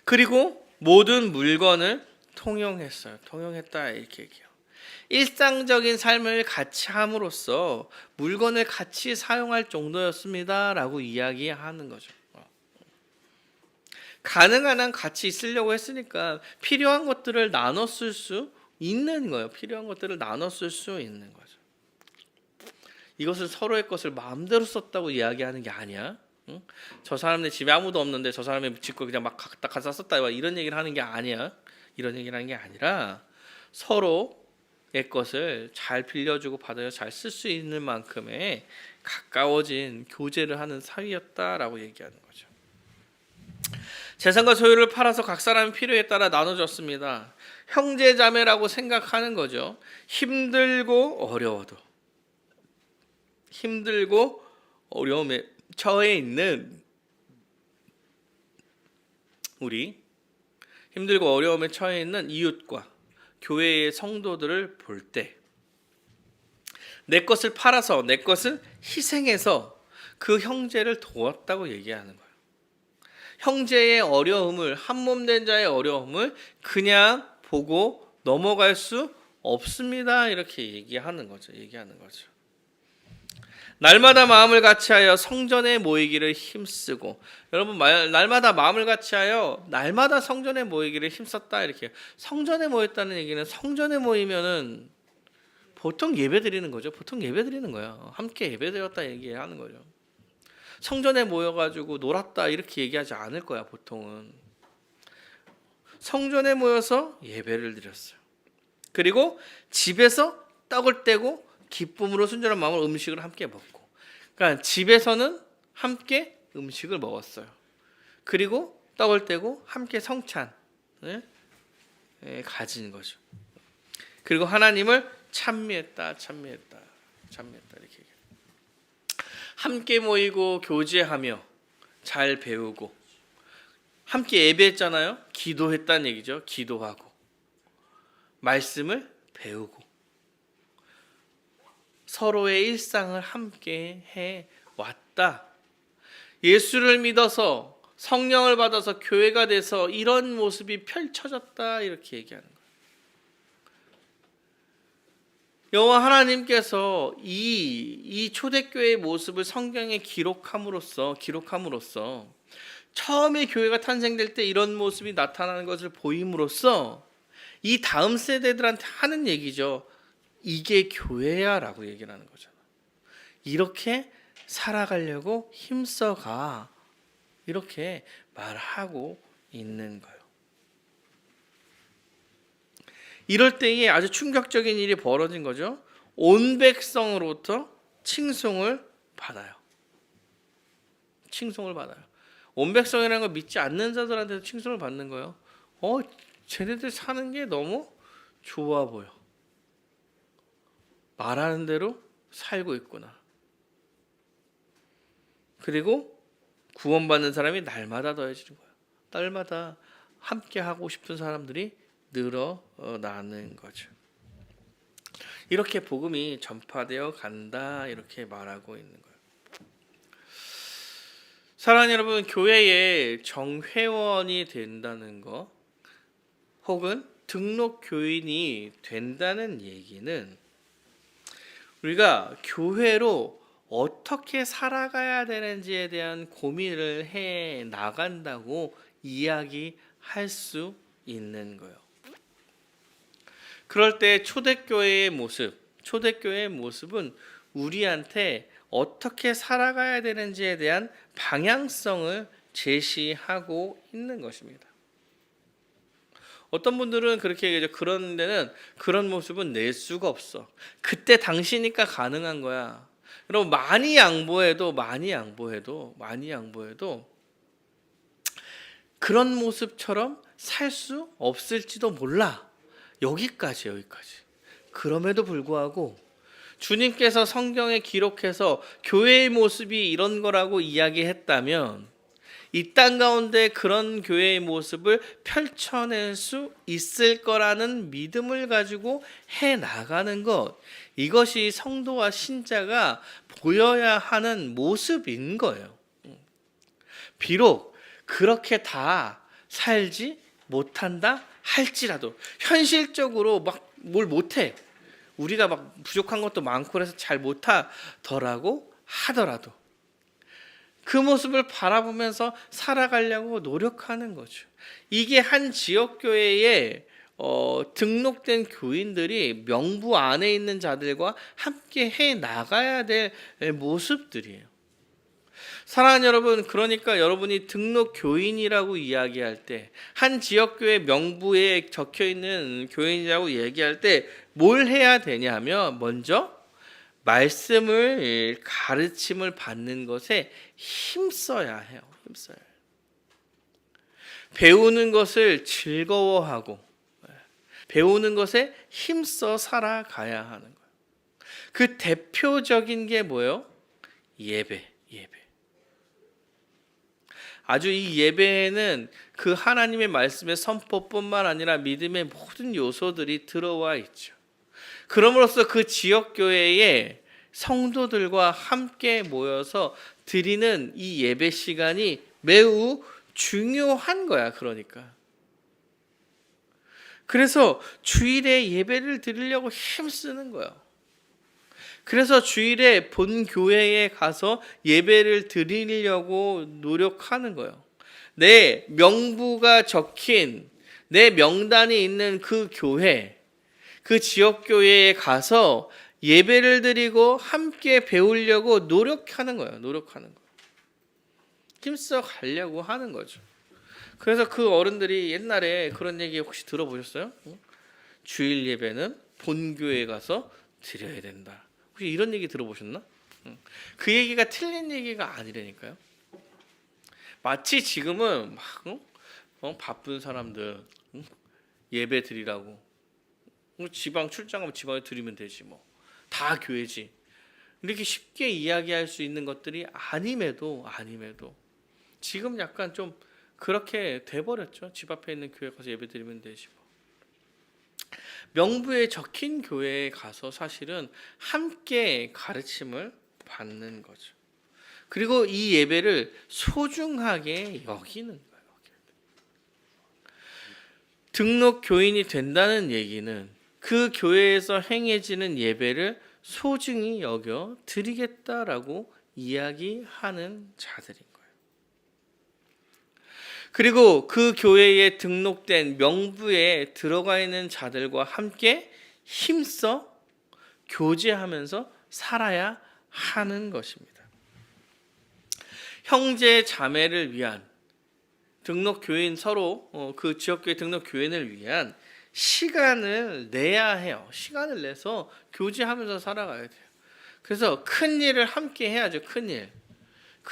그리고 모든 물건을 통용했어요. 통용했다 이렇게 얘기해요. 일상적인 삶을 같이 함으로써 물건을 같이 사용할 정도였습니다 라고 이야기하는 거죠. 가능한 한 같이 쓰려고 했으니까 필요한 것들을 나눠 쓸 수 있는 거예요. 이것을 서로의 것을 마음대로 썼다고 이야기하는 게 아니야. 응? 저 사람네 집에 아무도 없는데 저 사람의 집 거 그냥 막 갖다 썼다 이런 얘기를 하는 게 아니야. 이런 얘기를 하는 게 아니라 서로 것을 잘 빌려주고 받아서 잘 쓸 수 있는 만큼의 가까워진 교제를 하는 사이였다라고 얘기하는 거죠. 재산과 소유를 팔아서 각 사람의 필요에 따라 나눠줬습니다. 형제 자매라고 생각하는 거죠. 힘들고 어려움에 처해 있는 힘들고 어려움에 처해 있는 이웃과 교회의 성도들을 볼 때 내 것을 팔아서 내 것을 희생해서 그 형제를 도왔다고 얘기하는 거예요. 형제의 어려움을, 한몸된 자의 어려움을 그냥 보고 넘어갈 수 없습니다. 이렇게 얘기하는 거죠. 날마다 마음을 같이하여 성전에 모이기를 힘쓰고, 여러분 날마다 마음을 같이하여 날마다 성전에 모이기를 힘썼다 이렇게. 성전에 모였다는 얘기는 성전에 모이면은 보통 예배 드리는 거죠. 보통 예배 드리는 거야. 함께 예배 드렸다 얘기하는 거죠. 성전에 모여가지고 놀았다 이렇게 얘기하지 않을 거야. 보통은 성전에 모여서 예배를 드렸어요. 그리고 집에서 떡을 떼고 기쁨으로 순전한 마음으로 음식을 함께 먹고, 그러니까 집에서는 함께 음식을 먹었어요. 그리고 떡을 떼고 함께 성찬을 가진 거죠. 그리고 하나님을 찬미했다 이렇게 얘기해요. 함께 모이고 교제하며 잘 배우고, 함께 예배했잖아요. 기도했다는 얘기죠. 기도하고 말씀을 배우고 서로의 일상을 함께 해왔다. 예수를 믿어서 성령을 받아서 교회가 돼서 이런 모습이 펼쳐졌다 이렇게 얘기하는 거예요. 여호와 하나님께서 이 초대교회의 모습을 성경에 기록함으로써 처음에 교회가 탄생될 때 이런 모습이 나타나는 것을 보임으로써 이 다음 세대들한테 하는 얘기죠. 이게 교회야 라고 얘기를 하는 거잖아. 이렇게 살아가려고 힘써가, 이렇게 말하고 있는 거예요. 이럴 때에 아주 충격적인 일이 벌어진 거죠. 온 백성으로부터 칭송을 받아요. 온 백성이라는 걸 믿지 않는 자들한테도 칭송을 받는 거예요. 쟤네들 사는 게 너무 좋아 보여. 말하는 대로 살고 있구나. 그리고 구원받는 사람이 날마다 더해지는 거예요. 날마다 함께 하고 싶은 사람들이 늘어나는 거죠. 이렇게 복음이 전파되어 간다 이렇게 말하고 있는 거예요. 사랑하는 여러분, 교회의 정회원이 된다는 거 혹은 등록 교인이 된다는 얘기는 우리가 교회로 어떻게 살아가야 되는지에 대한 고민을 해 나간다고 이야기할 수 있는 거예요. 그럴 때 초대교회의 모습은 우리한테 어떻게 살아가야 되는지에 대한 방향성을 제시하고 있는 것입니다. 어떤 분들은 그렇게 얘기하죠. 그런 데는 그런 모습은 낼 수가 없어. 그때 당시니까 가능한 거야. 여러분 많이 양보해도 그런 모습처럼 살 수 없을지도 몰라. 여기까지. 그럼에도 불구하고 주님께서 성경에 기록해서 교회의 모습이 이런 거라고 이야기했다면 이 땅 가운데 그런 교회의 모습을 펼쳐낼 수 있을 거라는 믿음을 가지고 해나가는 것, 이것이 성도와 신자가 보여야 하는 모습인 거예요. 비록 그렇게 다 살지 못한다 할지라도, 현실적으로 막 뭘 못해, 우리가 막 부족한 것도 많고 그래서 잘 못하더라고 하더라도 그 모습을 바라보면서 살아가려고 노력하는 거죠. 이게 한 지역교회에 등록된 교인들이 명부 안에 있는 자들과 함께 해 나가야 될 모습들이에요. 사랑하는 여러분, 그러니까 여러분이 등록 교인이라고 이야기할 때, 한 지역교회 명부에 적혀있는 교인이라고 얘기할 때 뭘 해야 되냐면 먼저 말씀을 가르침을 받는 것에 힘써야 해요. 힘써야 해요. 배우는 것을 즐거워하고 배우는 것에 힘써 살아가야 하는 거예요. 그 대표적인 게 뭐예요? 예배. 아주 이 예배에는 그 하나님의 말씀의 선포뿐만 아니라 믿음의 모든 요소들이 들어와 있죠. 그럼으로써 그 지역 교회의 성도들과 함께 모여서 드리는 이 예배 시간이 매우 중요한 거야. 그래서 주일에 예배를 드리려고 힘쓰는 거야. 그래서 주일에 본 교회에 가서 예배를 드리려고 노력하는 거예요. 내 명부가 적힌 내 명단이 있는 그 교회, 그 지역 교회에 가서 예배를 드리고 함께 배우려고 노력하는 거예요. 힘써 가려고 하는 거죠. 그래서 그 어른들이 옛날에 그런 얘기 혹시 들어보셨어요? 주일 예배는 본교회에 가서 드려야 된다. 혹시 이런 얘기 들어보셨나? 그 얘기가 틀린 얘기가 아니라니까요. 마치 지금은 막 바쁜 사람들 예배 드리라고 지방 출장하면 지방에 드리면 되지 뭐. 다 교회지. 이렇게 쉽게 이야기할 수 있는 것들이 아님에도 지금 약간 좀 그렇게 돼버렸죠. 집 앞에 있는 교회 가서 예배 드리면 되지 뭐. 명부에 적힌 교회에 가서 사실은 함께 가르침을 받는 거죠. 그리고 이 예배를 소중하게 여기는 거예요. 등록 교인이 된다는 얘기는 그 교회에서 행해지는 예배를 소중히 여겨 드리겠다라고 이야기하는 자들인 거예요. 그리고 그 교회에 등록된 명부에 들어가 있는 자들과 함께 힘써 교제하면서 살아야 하는 것입니다. 형제 자매를 위한 등록 교인 서로 그 지역교회 등록 교인을 위한 시간을 내야 해요. 시간을 내서 교제하면서 살아가야 돼요. 그래서 큰 일을 함께 해야죠. 큰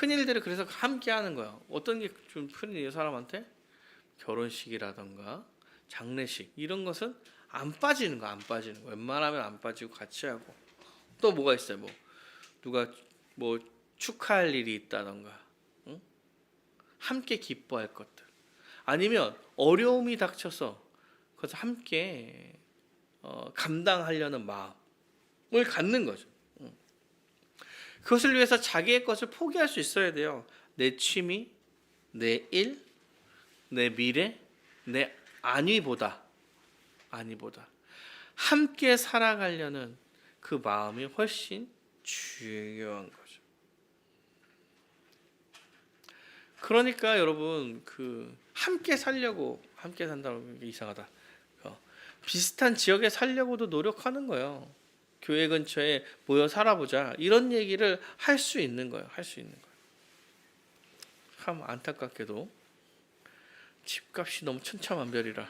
일들을 그래서 함께 하는 거예요. 어떤 게 좀 큰 일이에요, 사람한테? 결혼식이라던가 장례식 이런 것은 안 빠지는 거. 웬만하면 안 빠지고 같이 하고. 또 뭐가 있어요? 누가 축하할 일이 있다던가, 함께 기뻐할 것들. 아니면 어려움이 닥쳐서 그것을 함께 감당하려는 마음을 갖는 거죠. 그것을 위해서 자기의 것을 포기할 수 있어야 돼요. 내 취미, 내 일, 내 미래, 내 안위보다 함께 살아가려는 그 마음이 훨씬 중요한 거죠. 그러니까 여러분 함께 산다는 게 이상하다. 비슷한 지역에 살려고도 노력하는 거예요. 교회 근처에 모여 살아보자. 이런 얘기를 할 수 있는 거예요. 참 안타깝게도 집값이 너무 천차만별이라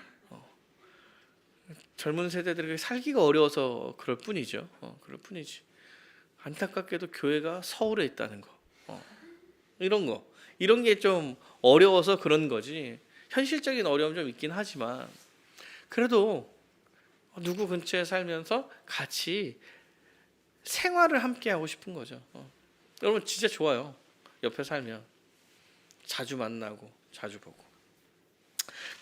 젊은 세대들에게 살기가 어려워서 그럴 뿐이지. 안타깝게도 교회가 서울에 있다는 거. 이런 게 좀 어려워서 그런 거지. 현실적인 어려움 좀 있긴 하지만 그래도 누구 근처에 살면서 같이 생활을 함께 하고 싶은 거죠. 여러분 진짜 좋아요. 옆에 살면 자주 만나고 자주 보고.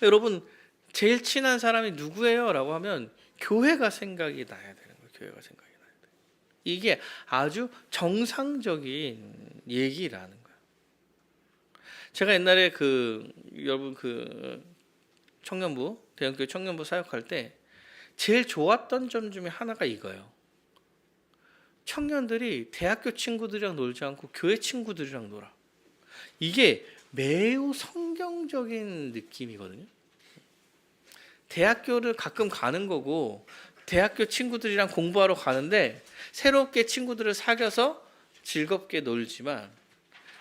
여러분 제일 친한 사람이 누구예요? 라고 하면 교회가 생각이 나야 되는 거예요. 이게 아주 정상적인 얘기라는 거예요. 제가 옛날에 여러분 청년부 대형교회 청년부 사역할 때 제일 좋았던 점 중에 하나가 이거예요. 청년들이 대학교 친구들이랑 놀지 않고 교회 친구들이랑 놀아. 이게 매우 성경적인 느낌이거든요. 대학교를 가끔 가는 거고 대학교 친구들이랑 공부하러 가는데 새롭게 친구들을 사귀어서 즐겁게 놀지만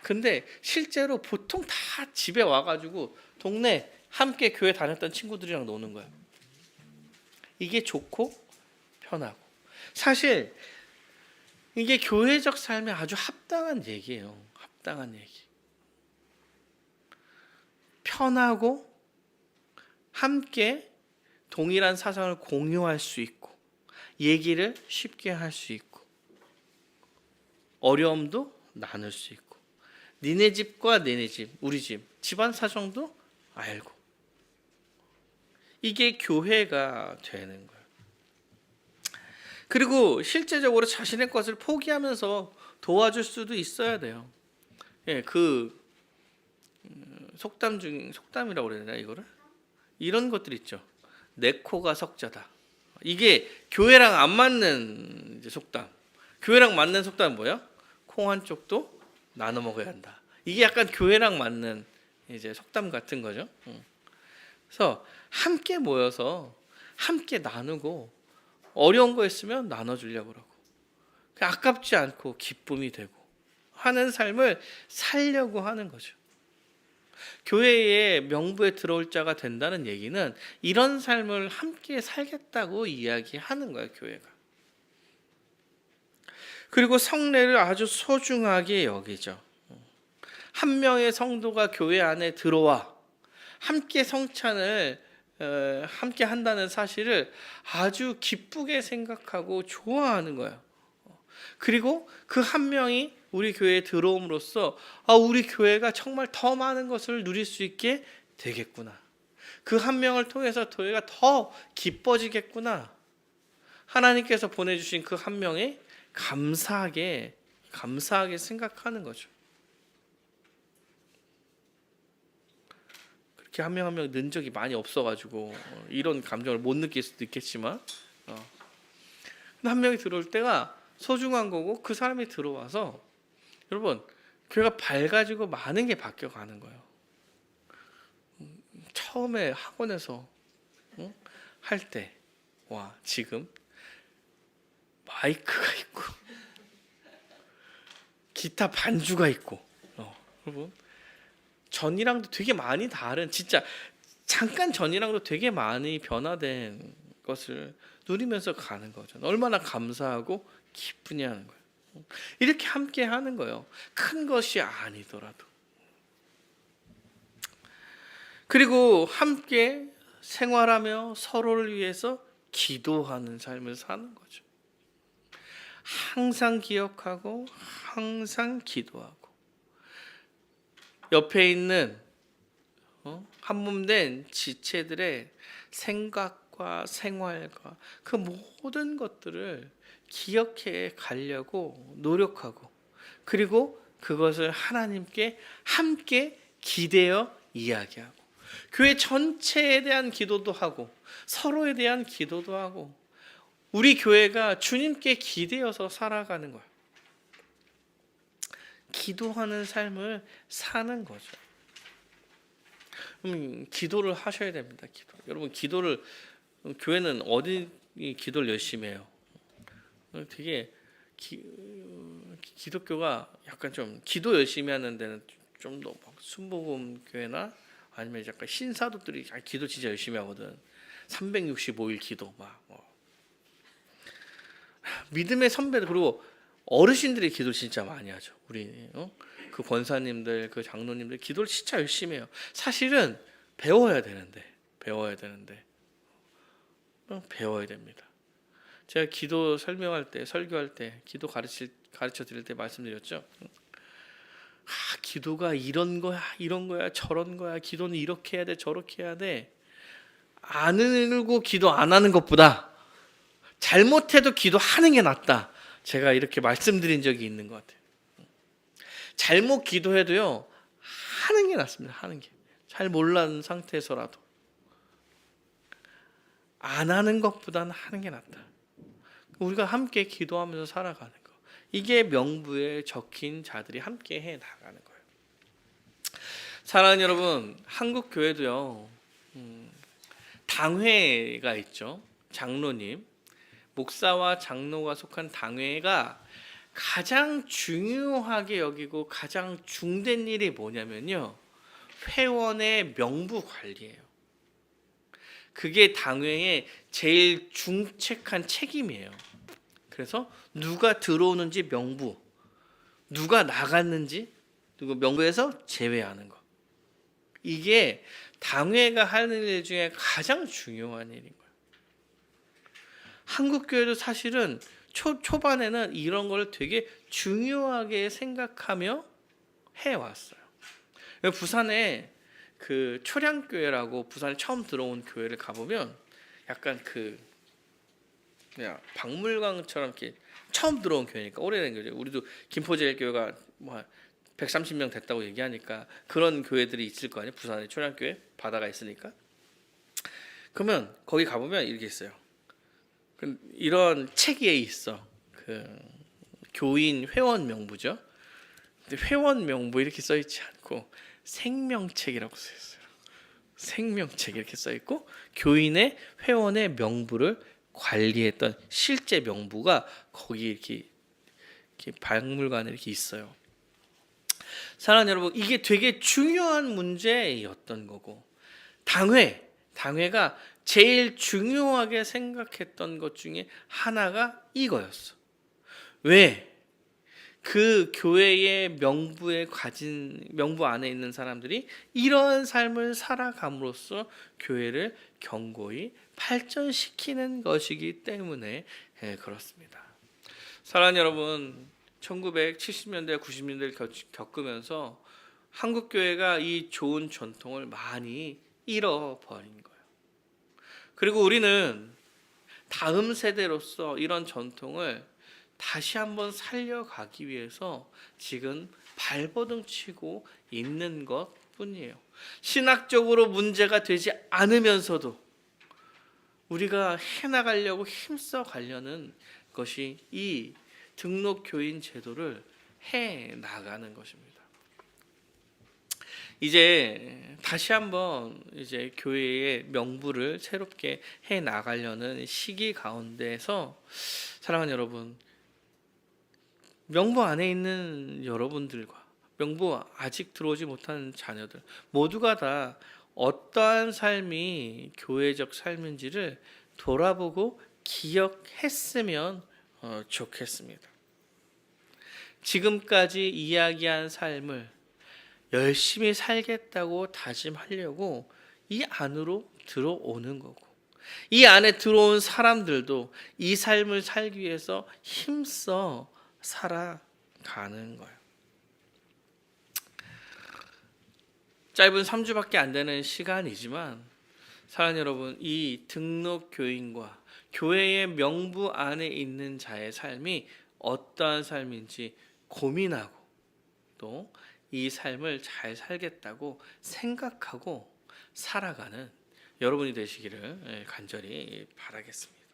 근데 실제로 보통 다 집에 와가지고 동네 함께 교회 다녔던 친구들이랑 노는 거예요. 이게 좋고 편하고. 사실 이게 교회적 삶에 아주 합당한 얘기예요. 합당한 얘기. 편하고 함께 동일한 사상을 공유할 수 있고 얘기를 쉽게 할 수 있고 어려움도 나눌 수 있고 니네 집과 너네 집, 우리 집, 집안 사정도 알고 이게 교회가 되는 거예요. 그리고 실제적으로 자신의 것을 포기하면서 도와줄 수도 있어야 돼요. 예, 그 속담이라고 그래야 되나 이거를? 이런 것들 있죠. 내 코가 석자다. 이게 교회랑 안 맞는 이제 속담. 교회랑 맞는 속담은 뭐야? 콩 한쪽도 나눠 먹어야 한다. 이게 약간 교회랑 맞는 이제 속담 같은 거죠. 그래서 함께 모여서 함께 나누고 어려운 거 있으면 나눠주려고 그러고 아깝지 않고 기쁨이 되고 하는 삶을 살려고 하는 거죠. 교회의 명부에 들어올 자가 된다는 얘기는 이런 삶을 함께 살겠다고 이야기하는 거예요, 교회가. 그리고 성례를 아주 소중하게 여기죠. 한 명의 성도가 교회 안에 들어와 함께 성찬을 함께 한다는 사실을 아주 기쁘게 생각하고 좋아하는 거예요. 그리고 그 한 명이 우리 교회에 들어옴으로써 우리 교회가 정말 더 많은 것을 누릴 수 있게 되겠구나. 그 한 명을 통해서 교회가 더 기뻐지겠구나. 하나님께서 보내주신 그 한 명에 감사하게 생각하는 거죠. 그렇게 한 명 한 명 는 적이 많이 없어가지고 이런 감정을 못 느낄 수도 있겠지만 한 명이 들어올 때가 소중한 거고 그 사람이 들어와서 여러분 교회가 밝아지고 많은 게 바뀌어가는 거예요. 처음에 학원에서 할 때와 지금 마이크가 있고 기타 반주가 있고 여러분 전이랑도 되게 많이 다른 진짜 잠깐 전이랑도 되게 많이 변화된 것을 누리면서 가는 거죠. 얼마나 감사하고 기쁘냐는 거예요. 이렇게 함께 하는 거예요. 큰 것이 아니더라도. 그리고 함께 생활하며 서로를 위해서 기도하는 삶을 사는 거죠. 항상 기억하고 항상 기도하고 옆에 있는 한몸된 지체들의 생각과 생활과 그 모든 것들을 기억해 가려고 노력하고 그리고 그것을 하나님께 함께 기대어 이야기하고 교회 전체에 대한 기도도 하고 서로에 대한 기도도 하고 우리 교회가 주님께 기대어서 살아가는 거예요. 기도하는 삶을 사는 거죠. 기도를 하셔야 됩니다. 여러분 기도를 교회는 어디 기도를 열심히 해요? 되게 기독교가 약간 좀 기도 열심히 하는 데는 좀 더 순복음 교회나 아니면 약간 신사도들이 기도 진짜 열심히 하거든. 365일 기도 믿음의 선배들 그리고 어르신들이 기도를 진짜 많이 하죠. 우리 그 권사님들, 그 장로님들 기도를 진짜 열심히 해요. 사실은 배워야 되는데 배워야 됩니다. 제가 기도 설명할 때, 설교할 때, 기도 가르쳐 드릴 때 말씀드렸죠. 기도가 이런 거야, 저런 거야. 기도는 이렇게 해야 돼, 저렇게 해야 돼. 안 울고 기도 안 하는 것보다 잘못해도 기도하는 게 낫다. 제가 이렇게 말씀드린 적이 있는 것 같아요. 잘못 기도해도요, 하는 게 낫습니다. 하는 게. 잘 몰라는 상태에서라도. 안 하는 것보다는 하는 게 낫다. 우리가 함께 기도하면서 살아가는 거. 이게 명부에 적힌 자들이 함께 해 나가는 거예요. 사랑하는 여러분, 한국 교회도요. 당회가 있죠. 장로님, 목사와 장로가 속한 당회가 가장 중요하게 여기고 가장 중된 일이 뭐냐면요. 회원의 명부 관리예요. 그게 당회의 제일 중책한 책임이에요. 그래서 누가 들어오는지 명부, 누가 나갔는지 그리고 명부에서 제외하는 거. 이게 당회가 하는 일 중에 가장 중요한 일인 거예요. 한국 교회도 사실은 초반에는 이런 걸 되게 중요하게 생각하며 해왔어요. 부산에 그 초량교회라고 부산에 처음 들어온 교회를 가보면 약간 그 그냥 박물관처럼 이렇게 처음 들어온 교회니까 오래된 교회. 우리도 김포제일교회가 뭐 130명 됐다고 얘기하니까 그런 교회들이 있을 거 아니에요. 부산에 초량교회 바다가 있으니까. 그러면 거기 가보면 이렇게 있어요. 이런 책에 있어. 그 교인 회원 명부죠. 근데 회원 명부 이렇게 써 있지 않고 생명책이라고 써 있어요. 생명책 이렇게 써 있고 교인의 회원의 명부를 관리했던 실제 명부가 거기 이렇게 박물관에 이렇게 있어요. 사랑하는 여러분, 이게 되게 중요한 문제였던 거고 당회가 제일 중요하게 생각했던 것 중에 하나가 이거였어. 왜? 그 교회의 명부 안에 있는 사람들이 이런 삶을 살아감으로써 교회를 견고히 발전시키는 것이기 때문에 그렇습니다. 사랑하는 여러분, 1970년대, 90년대를 겪으면서 한국 교회가 이 좋은 전통을 많이 잃어버린 거예요. 그리고 우리는 다음 세대로서 이런 전통을 다시 한번 살려가기 위해서 지금 발버둥 치고 있는 것뿐이에요. 신학적으로 문제가 되지 않으면서도 우리가 해나가려고 힘써 가려는 것이 이 등록교인 제도를 해나가는 것입니다. 이제 다시 한번 이제 교회의 명부를 새롭게 해나가려는 시기 가운데서 사랑하는 여러분, 명부 안에 있는 여러분들과 명부 아직 들어오지 못한 자녀들 모두가 다 어떠한 삶이 교회적 삶인지를 돌아보고 기억했으면 좋겠습니다. 지금까지 이야기한 삶을 열심히 살겠다고 다짐하려고 이 안으로 들어오는 거고, 이 안에 들어온 사람들도 이 삶을 살기 위해서 힘써 살아가는 거예요. 짧은 3주밖에 안 되는 시간이지만 사랑하는 여러분, 이 등록교인과 교회의 명부 안에 있는 자의 삶이 어떠한 삶인지 고민하고 또 이 삶을 잘 살겠다고 생각하고 살아가는 여러분이 되시기를 간절히 바라겠습니다.